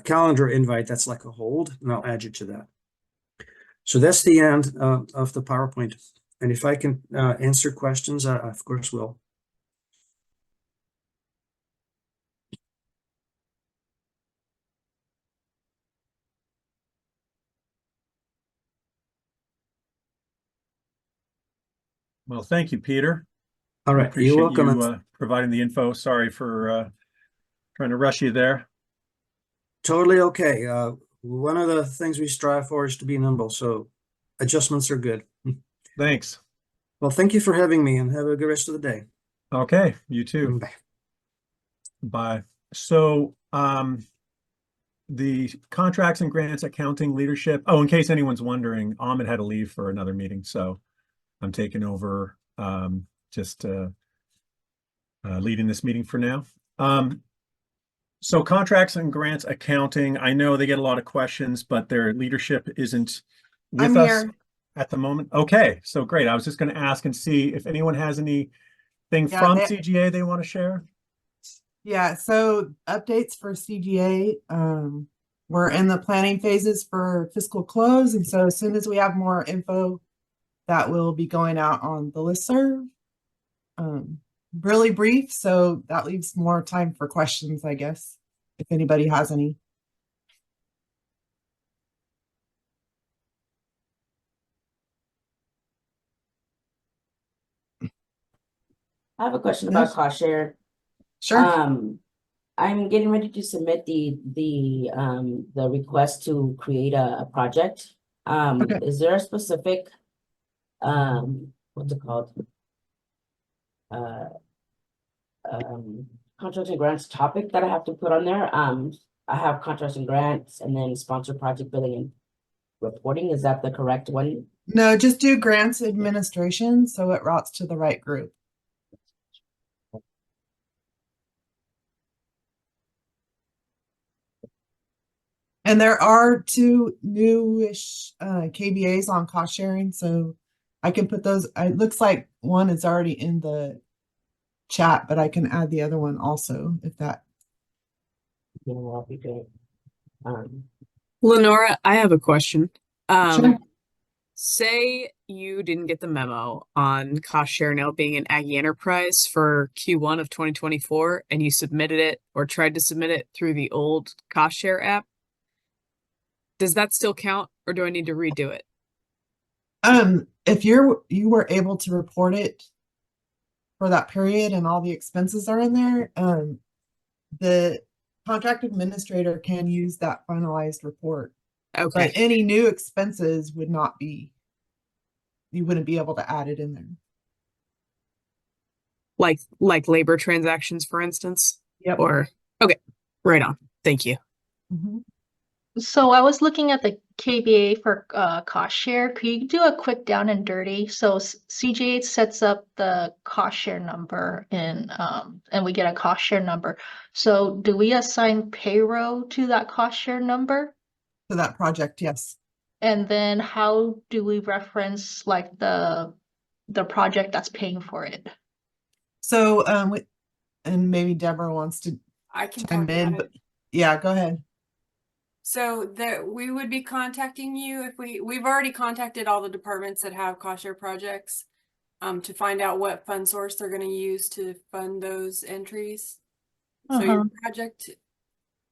calendar invite that's like a hold, and I'll add you to that. So that's the end of the PowerPoint. And if I can answer questions, I of course will.
Well, thank you, Peter.
All right, you're welcome.
You providing the info. Sorry for trying to rush you there.
Totally okay. One of the things we strive for is to be nimble, so adjustments are good.
Thanks.
Well, thank you for having me, and have a good rest of the day.
Okay, you too.
Bye.
Bye. So the contracts and grants accounting leadership. Oh, in case anyone's wondering, Ahmed had to leave for another meeting, so I'm taking over leading this meeting for now. So contracts and grants accounting, I know they get a lot of questions, but their leadership isn't with
I'm
us
here.
at the moment. Okay, so great. I was just going to ask and see if anyone has anything
Yeah,
from CGA they want to share.
Yeah, so updates for CGA. We're in the planning phases for fiscal close, and so as soon as we have more info, that will be going out on the listserv. Really brief, so that leaves more time for questions, I guess, if anybody has any.
I have a question about
Yes.
cost share.
Sure.
I'm getting ready to submit the request to create a project.
Okay.
Is there a specific what's it called? Contracts and grants topic that I have to put on there. I have contracts and grants and then sponsor project billing and reporting. Is that the correct one?
No, just do grants administration so it routes to the right group. And there are two newish KBAs on cost sharing, so I can put those. It looks like one is already in the chat, but I can add the other one also if that.
Yeah, that'll be great.
Lenora, I have a question.
Sure.
Say you didn't get the memo on cost share now being an Aggie enterprise for Q1 of 2024, and you submitted it or tried to submit it through the old cost share app. Does that still count, or do I need to redo it?
If you were able to report it for that period and all the expenses are in there, the contract administrator can use that finalized report.
Okay.
But any new expenses would not be, you wouldn't be able to add it in there.
Like labor transactions, for instance?
Yep.
Or, okay, right on. Thank you.
Mm-hmm.
So I was looking at the KBA for cost share. Could you do a quick down and dirty? So CGA sets up the cost share number and we get a cost share number. So do we assign payroll to that cost share number?
To that project, yes.
And then how do we reference like the project that's paying for it?
So and maybe Deborah wants to
I can
chime
talk
in,
about
but
it.
yeah, go ahead.
So we would be contacting you if we've already contacted all the departments that have cost share projects to find out what fund source they're going to use to fund those entries. So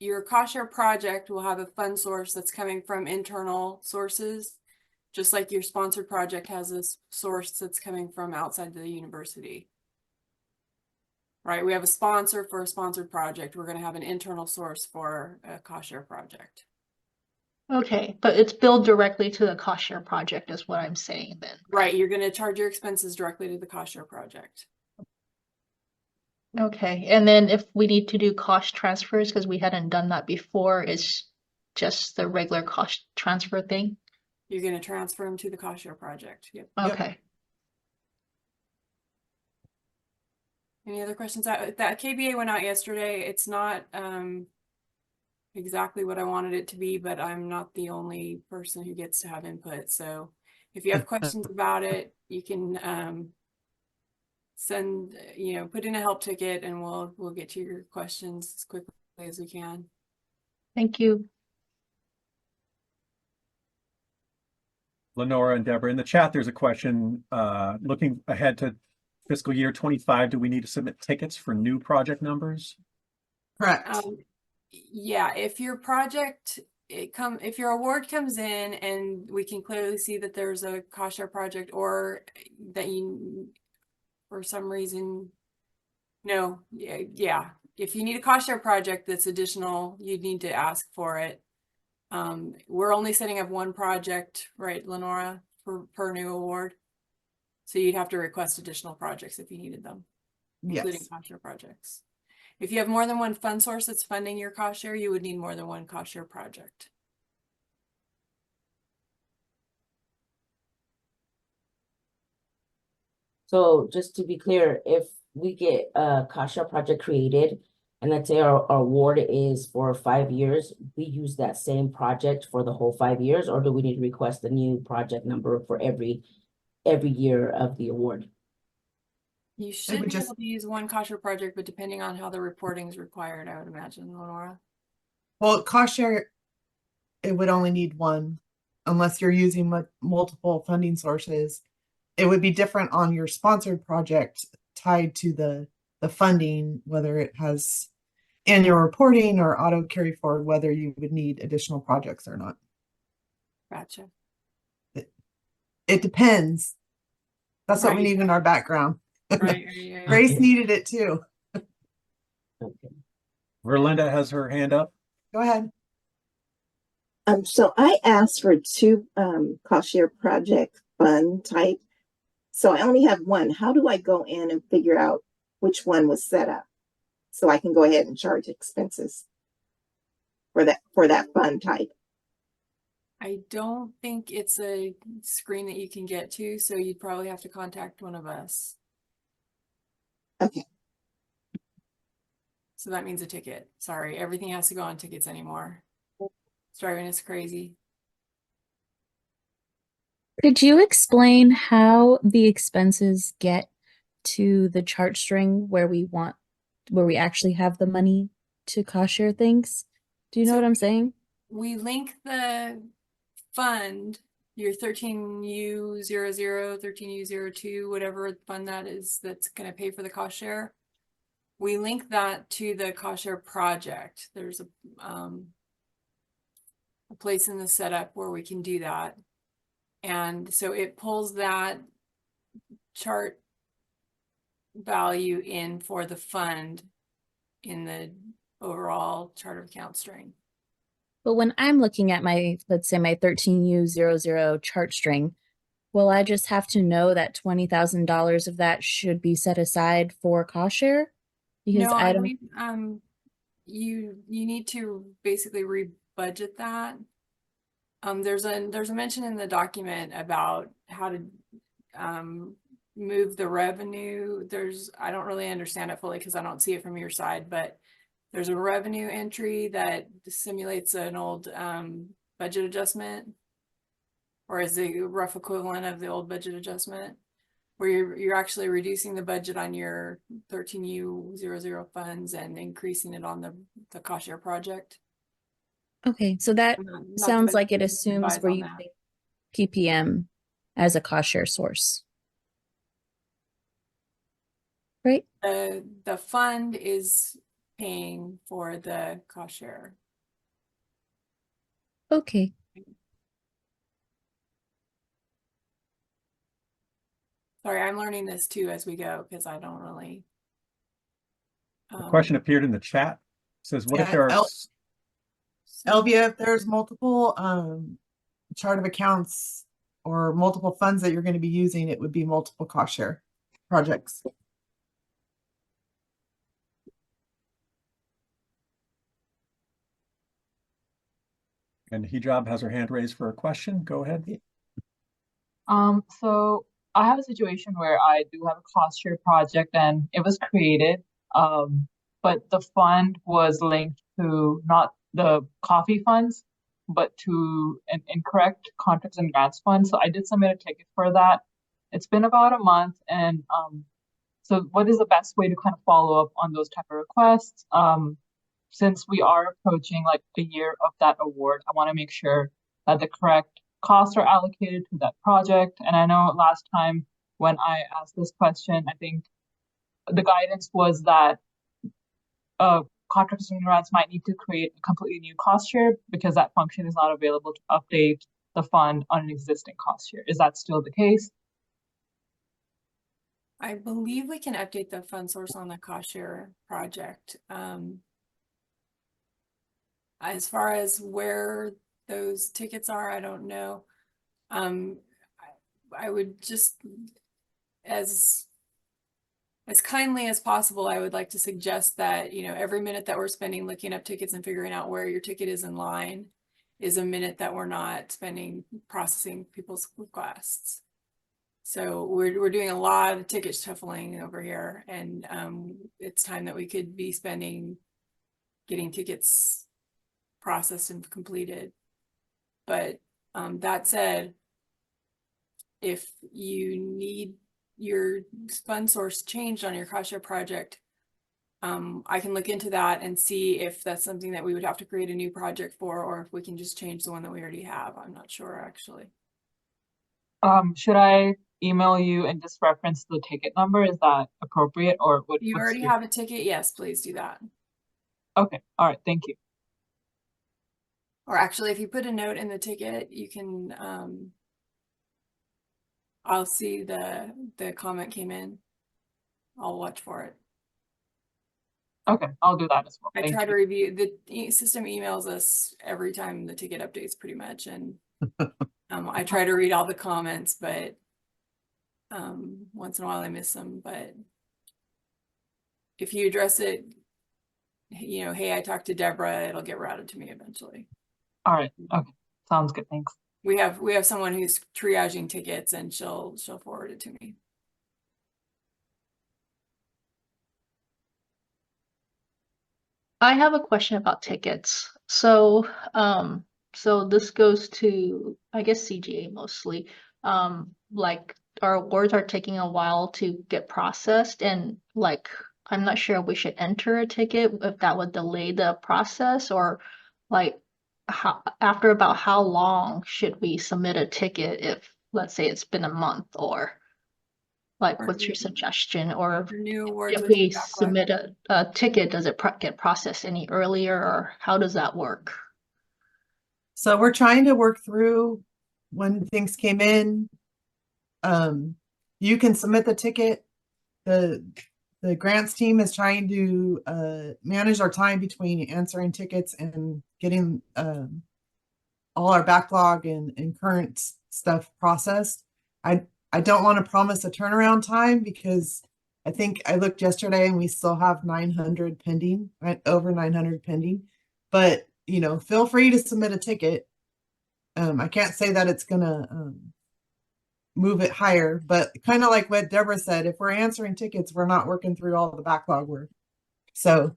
your cost share project will have a fund source that's coming from internal sources, just like your sponsored project has a source that's coming from outside the university. Right, we have a sponsor for a sponsored project. We're going to have an internal source for a cost share project.
Okay, but it's billed directly to the cost share project is what I'm saying then.
Right, you're going to charge your expenses directly to the cost share project.
Okay, and then if we need to do cost transfers, because we hadn't done that before, it's just the regular cost transfer thing?
You're going to transfer them to the cost share project. Yep.
Okay.
Any other questions? That KBA went out yesterday. It's not exactly what I wanted it to be, but I'm not the only person who gets to have input. So if you have questions about it, you can send, put in a help ticket and we'll get to your questions as quickly as we can.
Thank you.
Lenora and Debra, in the chat, there's a question, looking ahead to fiscal year 25, do we need to submit tickets for new project numbers?
Correct.
Yeah, if your project, if your award comes in and we can clearly see that there's a cost share project or that you, for some reason, no, yeah. If you need a cost share project that's additional, you'd need to ask for it. We're only setting up one project, right, Lenora, per new award. So you'd have to request additional projects if you needed them, including cost share projects. If you have more than one fund source that's funding your cost share, you would need more than one cost share project.
So just to be clear, if we get a cost share project created and let's say our award is for 5 years, we use that same project for the whole 5 years, or do we need to request a new project number for every year of the award?
You should
would
be
just-
able to use one cost share project, but depending on how the reporting is required, I would imagine, Lenora.
Well, cost share, it would only need one unless you're using multiple funding sources. It would be different on your sponsored project tied to the funding, whether it has annual reporting or auto carry forward, whether you would need additional projects or not.
Gotcha.
It depends. That's what we
Right.
need in our background.
Right.
Grace needed it too.
Okay.
Verlinda has her hand up.
Go ahead.
So I asked for two cost share project fund type. So I only have one. How do I go in and figure out which one was set up so I can go ahead and charge expenses for that fund type?
I don't think it's a screen that you can get to, so you'd probably have to contact one of us.
Okay.
So that means a ticket. Sorry, everything has to go on tickets anymore. It's driving us crazy.
Could you explain how the expenses get to the chart string where we actually have the money to cost share things? Do you know what I'm saying?
We link the fund, your 13U00, 13U02, whatever fund that is that's going to pay for the cost share. We link that to the cost share project. There's a place in the setup where we can do that. And so it pulls that chart value in for the fund in the overall chart of account string.
But when I'm looking at my, let's say my 13U00 chart string, will I just have to know that $20,000 of that should be set aside for cost share? Because
No,
I
I
don't.
believe you need to basically re-budget that. There's a mention in the document about how to move the revenue. I don't really understand it fully because I don't see it from your side, but there's a revenue entry that simulates an old budget adjustment, or is a rough equivalent of the old budget adjustment, where you're actually reducing the budget on your 13U00 funds and increasing it on the cost share project.
Okay, so that
Not
sounds
the
like it
best
assumes
advice
we're
on
using
that.
PPM as a cost share source. Right?
The fund is paying for the cost share.
Okay.
Sorry, I'm learning this too as we go because I don't really.
The question appeared in the chat. It says, what if there are
Elvia, if there's multiple chart of accounts or multiple funds that you're going to be using, it would be multiple cost share projects.
And Hijab has her hand raised for a question. Go ahead.
So I have a situation where I do have a cost share project and it was created, but the fund was linked to not the coffee funds, but to an incorrect contracts and grants fund. So I did submit a ticket for that. It's been about a month, and so what is the best way to kind of follow up on those type of requests? Since we are approaching like a year of that award, I want to make sure that the correct costs are allocated to that project. And I know last time when I asked this question, I think the guidance was that contractors and grants might need to create a completely new cost share because that function is not available to update the fund on an existing cost share. Is that still the case?
I believe we can update the fund source on the cost share project. As far as where those tickets are, I don't know. I would just, as kindly as possible, I would like to suggest that, every minute that we're spending looking up tickets and figuring out where your ticket is in line is a minute that we're not spending processing people's requests. So we're doing a lot of ticket shuffling over here, and it's time that we could be spending getting tickets processed and completed. But that said, if you need your fund source changed on your cost share project, I can look into that and see if that's something that we would have to create a new project for, or if we can just change the one that we already have. I'm not sure, actually.
Should I email you and just reference the ticket number? Is that appropriate, or what?
You already have a ticket? Yes, please do that.
Okay, all right, thank you.
Or actually, if you put a note in the ticket, you can, I'll see the comment came in. I'll watch for it.
Okay, I'll do that as well.
I
Thank
try
you.
to review, the system emails us every time the ticket updates pretty much, and I try to read all the comments, but once in a while I miss them. But if you address it, you know, hey, I talked to Debra, it'll get routed to me eventually.
All right, okay, sounds good, thanks.
We have someone who's triaging tickets, and she'll forward it to me.
I have a question about tickets. So, so this goes to, I guess, CGA mostly. Like our awards are taking a while to get processed, and like I'm not sure we should enter a ticket if that would delay the process, or like after about how long should we submit a ticket if, let's say, it's been a month, or like what's your suggestion? Or
New awards
if
with
we
backlog.
submit a ticket, does it get processed any earlier, or how does that work?
So we're trying to work through when things came in. You can submit the ticket. The grants team is trying to manage our time between answering tickets and getting all our backlog and current stuff processed. I don't want to promise a turnaround time, because I think I looked yesterday and we still have 900 pending, right? Over 900 pending. But, you know, feel free to submit a ticket. I can't say that it's gonna move it higher, but kind of like what Debra said, if we're answering tickets, we're not working through all the backlog work. So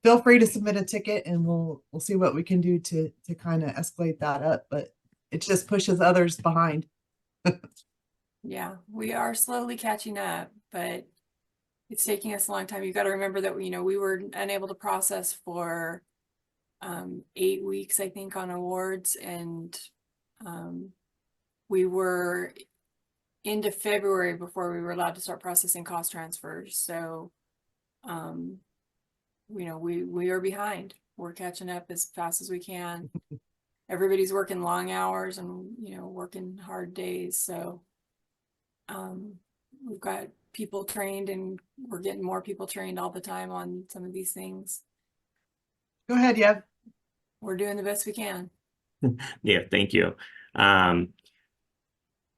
feel free to submit a ticket, and we'll see what we can do to kind of escalate that up, but it just pushes others behind.
Yeah, we are slowly catching up, but it's taking us a long time. You've got to remember that, you know, we were unable to process for 8 weeks, I think, on awards, and we were into February before we were allowed to start processing cost transfers. So, you know, we are behind. We're catching up as fast as we can. Everybody's working long hours and, you know, working hard days. So we've got people trained, and we're getting more people trained all the time on some of these things.
Go ahead, Yeb.
We're doing the best we can.
Yeah, thank you.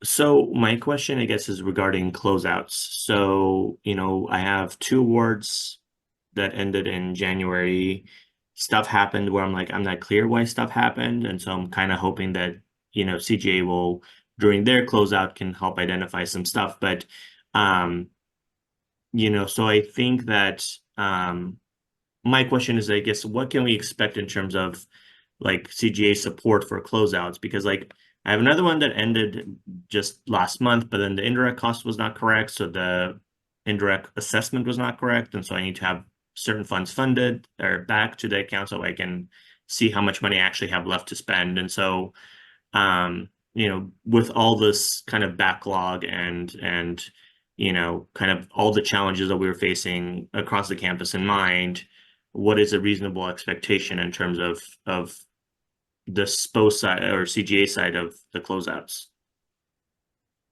So my question, I guess, is regarding closeouts. So, you know, I have 2 awards that ended in January. Stuff happened where I'm like, I'm not clear why stuff happened. And so I'm kind of hoping that, you know, CGA will, during their closeout, can help identify some stuff. But, you know, so I think that my question is, I guess, what can we expect in terms of like CGA support for closeouts? Because like I have another one that ended just last month, but then the indirect cost was not correct. So the indirect assessment was not correct. And so I need to have certain funds funded or back to the account so I can see how much money I actually have left to spend. And so, you know, with all this kind of backlog and, you know, kind of all the challenges that we were facing across the campus in mind, what is a reasonable expectation in terms of the SPO side or CGA side of the closeouts?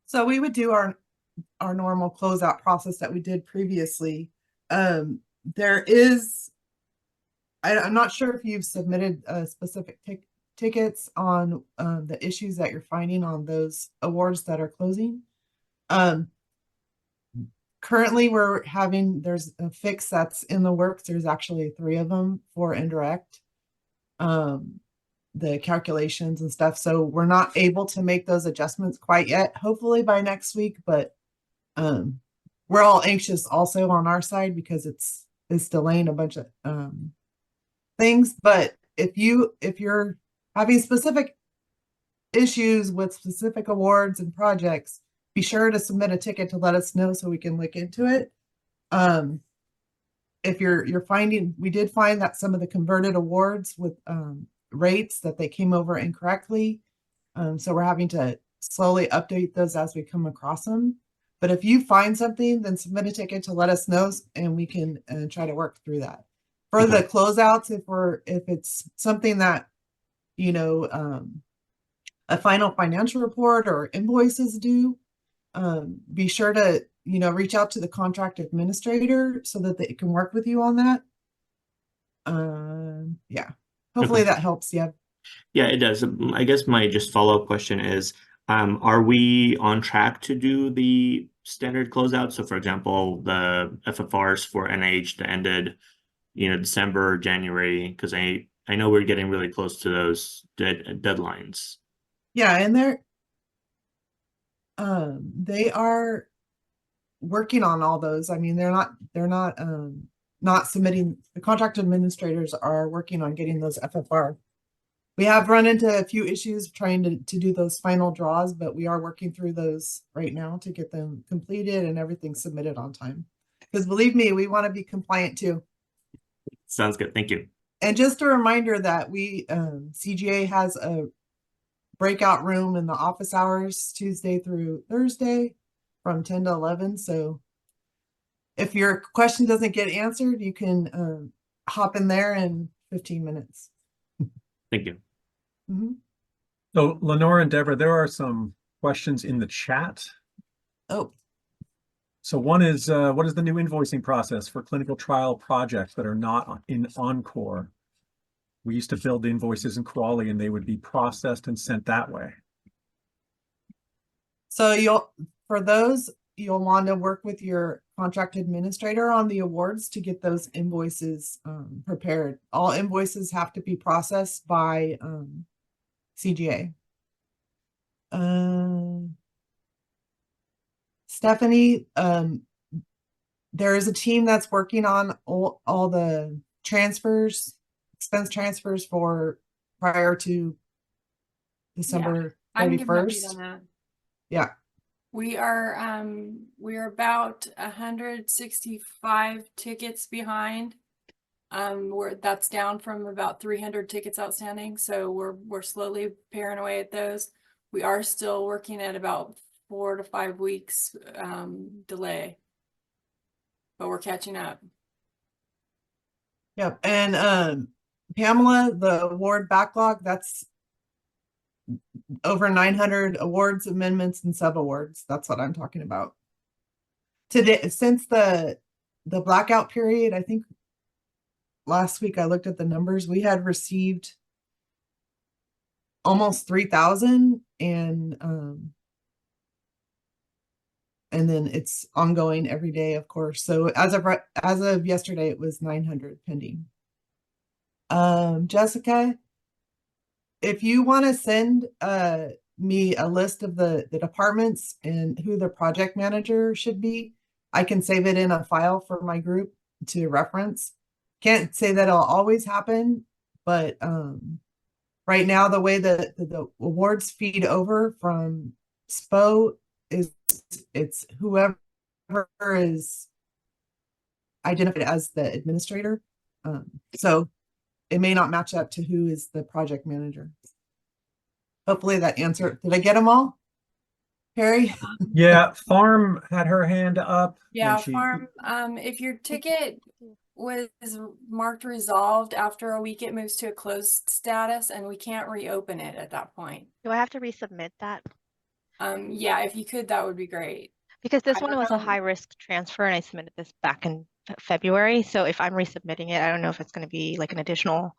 So we would do our normal closeout process that we did previously. There is, I'm not sure if you've submitted specific tickets on the issues that you're finding on those awards that are closing. Currently there's a fix that's in the works. There's actually 3 of them for indirect, the calculations and stuff. So we're not able to make those adjustments quite yet, hopefully by next week, but we're all anxious also on our side because it's is delaying a bunch of things. But if you're having specific issues with specific awards and projects, be sure to submit a ticket to let us know so we can look into it. If you're finding, we did find that some of the converted awards with rates that they came over incorrectly. So we're having to slowly update those as we come across them. But if you find something, then submit a ticket to let us know, and we can try to work through that. For the closeouts, if it's something that, you know, a final financial report or invoices due, be sure to, you know, reach out to the contract administrator so that they can work with you on that. Yeah, hopefully that helps. Yeah.
Yeah, it does. I guess my just follow-up question is, are we on track to do the standard closeout? So for example, the FFRs for NIH that ended, you know, December, January, because I know we're getting really close to those deadlines.
Yeah, and they are working on all those. I mean, they're not submitting. The contract administrators are working on getting those FFR. We have run into a few issues trying to do those final draws, but we are working through those right now to get them completed and everything submitted on time. Because believe me, we want to be compliant too.
Sounds good. Thank you.
And just a reminder that we CGA has a breakout room in the office hours Tuesday through Thursday from 10 to 11. So if your question doesn't get answered, you can hop in there in 15 minutes.
Thank you.
Mm-hmm.
So Lenora and Debra, there are some questions in the chat.
Oh.
So one is, what is the new invoicing process for clinical trial projects that are not in Encore? We used to build invoices in Quali and they would be processed and sent that way.
So for those, you'll want to work with your contract administrator on the awards to get those invoices prepared. All invoices have to be processed by CGA. Stephanie, there is a team that's working on all the transfers, expense transfers for prior to December 31st.
I can give an update on that.
Yeah.
We are about 165 tickets behind. That's down from about 300 tickets outstanding. So we're slowly paring away at those. We are still working at about 4 to 5 weeks delay, but we're catching up.
Yep. And Pamela, the award backlog, that's over 900 awards, amendments, and sub-awards. That's what I'm talking about. Today, since the blackout period, I think last week I looked at the numbers, we had received almost 3,000 and then it's ongoing every day, of course. So as of yesterday, it was 900 pending. Jessica, if you want to send me a list of the departments and who the project manager should be, I can save it in a file for my group to reference. Can't say that it'll always happen, but right now the way that the awards feed over from SPO is it's whoever is identified as the administrator. So it may not match up to who is the project manager. Hopefully that answered. Did I get them all? Perry?
Yeah, Farm had her hand up.
Yeah, Farm, if your ticket was marked resolved, after a week it moves to a closed status and we can't reopen it at that point.
Do I have to resubmit that?
Yeah, if you could, that would be great.
Because this one was a high risk transfer and I submitted this back in February. So if I'm resubmitting it, I don't know if it's going to be like an additional,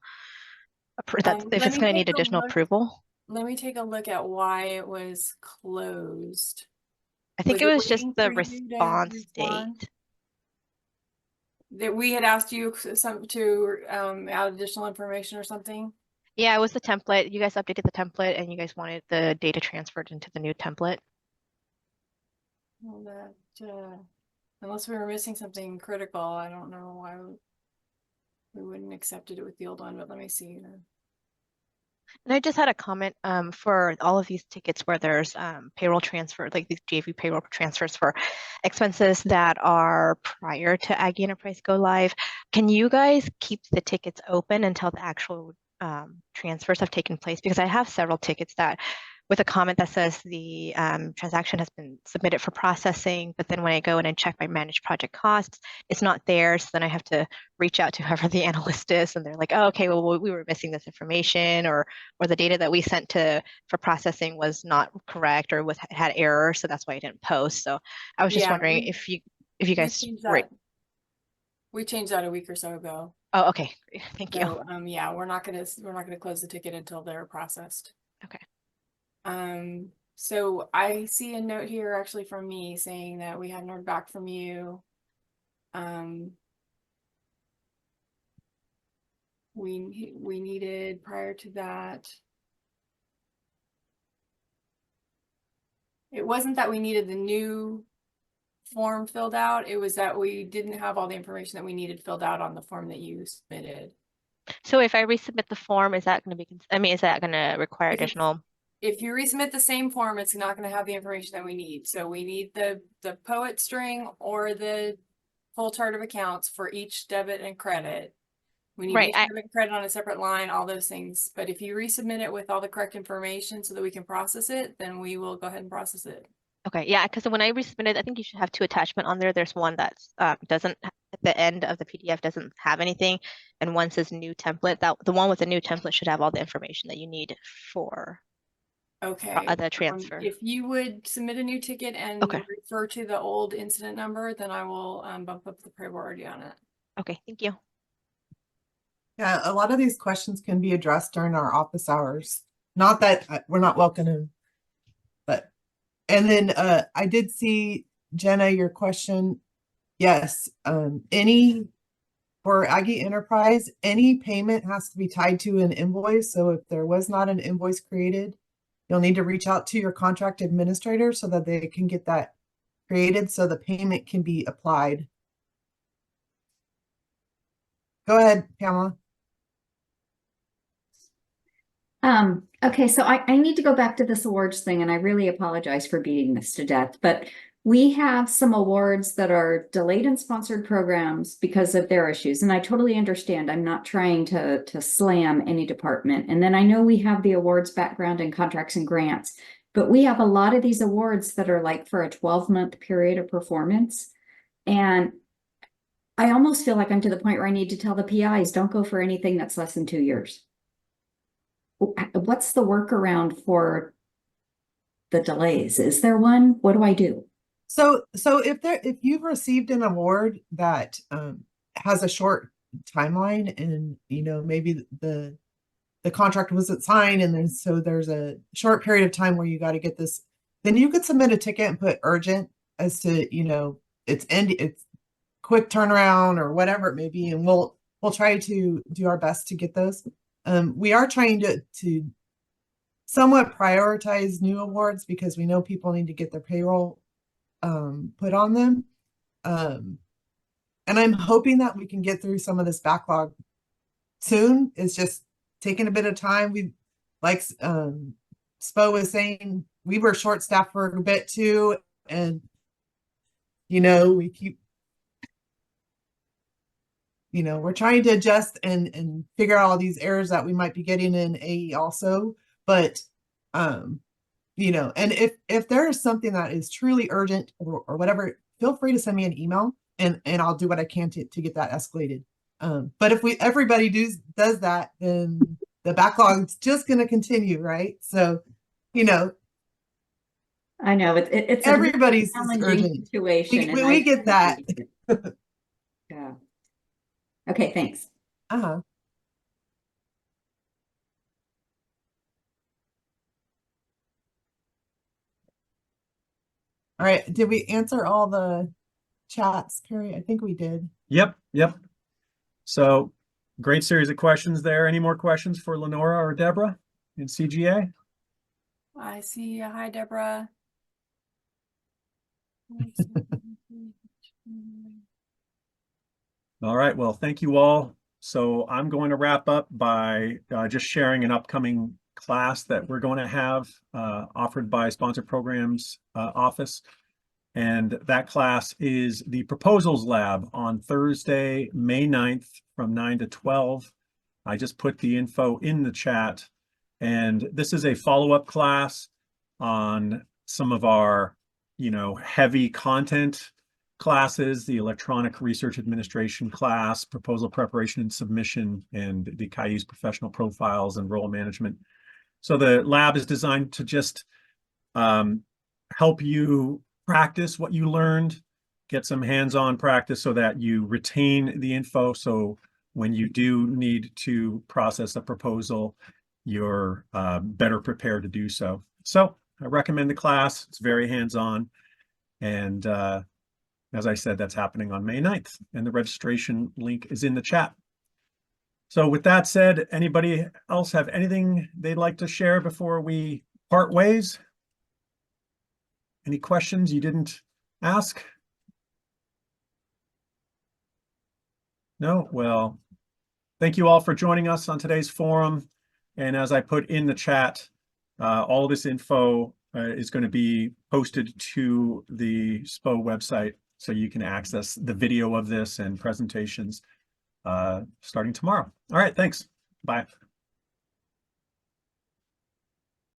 if it's going to need additional approval.
Let me take a look at why it was closed.
I think it was just the response date.
That we had asked you to add additional information or something?
Yeah, it was the template. You guys updated the template and you guys wanted the data transferred into the new template.
Well, Unless we were missing something critical, I don't know why we wouldn't accepted it with the old one, but let me see here.
And I just had a comment for all of these tickets where there's payroll transfer, like these JV payroll transfers for expenses that are prior to Aggie Enterprise go live. Can you guys keep the tickets open until the actual transfers have taken place? Because I have several tickets that with a comment that says the transaction has been submitted for processing, but then when I go in and check my managed project costs, it's not there. So then I have to reach out to whoever the analyst is, and they're like, "Oh, okay, well, we were missing this information, or the data that we sent for processing was not correct, or had error, so that's why I didn't post." So I was just wondering if you guys
we changed that a week or so ago.
Oh, okay, great. Thank you.
So yeah, we're not gonna close the ticket until they're processed.
Okay.
So I see a note here actually from me saying that we hadn't heard back from you. We needed prior to that. It wasn't that we needed the new form filled out. It was that we didn't have all the information that we needed filled out on the form that you submitted.
So if I resubmit the form, is that going to be, is that going to require additional?
If you resubmit the same form, it's not going to have the information that we need. So we need the POET string or the full chart of accounts for each debit and credit. We need each debit and credit on a separate line, all those things. But if you resubmit it with all the correct information so that we can process it, then we will go ahead and process it.
Okay, yeah, because when I resubmitted, I think you should have 2 attachments on there. There's one that's doesn't, at the end of the PDF doesn't have anything, and one says new template. That the one with the new template should have all the information that you need for the transfer.
If you would submit a new ticket and refer to the old incident number, then I will bump up the priority on it.
Okay, thank you.
Yeah, a lot of these questions can be addressed during our office hours. Not that we're not welcome, but, and then I did see, Jenna, your question. Yes, for Aggie Enterprise, any payment has to be tied to an invoice. So if there was not an invoice created, you'll need to reach out to your contract administrator so that they can get that created so the payment can be applied. Go ahead, Pamela.
Okay, so I need to go back to this awards thing, and I really apologize for beating this to death, but we have some awards that are delayed in sponsored programs because of their issues, and I totally understand. I'm not trying to slam any department. And then I know we have the awards background in contracts and grants, but we have a lot of these awards that are like for a 12-month period of performance. And I almost feel like I'm to the point where I need to tell the PIs, don't go for anything that's less than 2 years. What's the workaround for the delays? Is there one? What do I do?
So if you've received an award that has a short timeline, and maybe the contract wasn't signed, and then so there's a short period of time where you got to get this, then you could submit a ticket and put urgent as to it's quick turnaround or whatever it may be, and we'll try to do our best to get those. We are trying to somewhat prioritize new awards because we know people need to get their payroll put on them. And I'm hoping that we can get through some of this backlog soon. It's just taking a bit of time. We, like Spo was saying, we were short-staffed for a bit too. And, we keep, we're trying to adjust and figure out all these errors that we might be getting in AE also. But, and if there is something that is truly urgent or whatever, feel free to send me an email and I'll do what I can to get that escalated. But if everybody does that, then the backlog's just going to continue, right? So,
I know it's
everybody's
a really challenging situation.
We get that.
Yeah. Okay, thanks.
Uh-huh. All right. Did we answer all the chats, Perry? I think we did.
Yep. So great series of questions there. Any more questions for Lenora or Debra in CGA?
I see. Hi, Debra.
All right, well, thank you all. So I'm going to wrap up by just sharing an upcoming class that we're going to have offered by Sponsored Programs Office. And that class is the Proposals Lab on Thursday, May 9th from 9 to 12. I just put the info in the chat. And this is a follow-up class on some of our, heavy content classes, the Electronic Research Administration class, Proposal Preparation and Submission, and the CAI's Professional Profiles and Role Management. So the lab is designed to just help you practice what you learned, get some hands-on practice so that you retain the info. So when you do need to process a proposal, you're better prepared to do so. So I recommend the class. It's very hands-on. And as I said, that's happening on May 9th, and the registration link is in the chat. So with that said, anybody else have anything they'd like to share before we part ways? Any questions you didn't ask? No? Well, thank you all for joining us on today's forum. And as I put in the chat, all of this info is going to be posted to the SPO website, so you can access the video of this and presentations starting tomorrow. All right, thanks. Bye.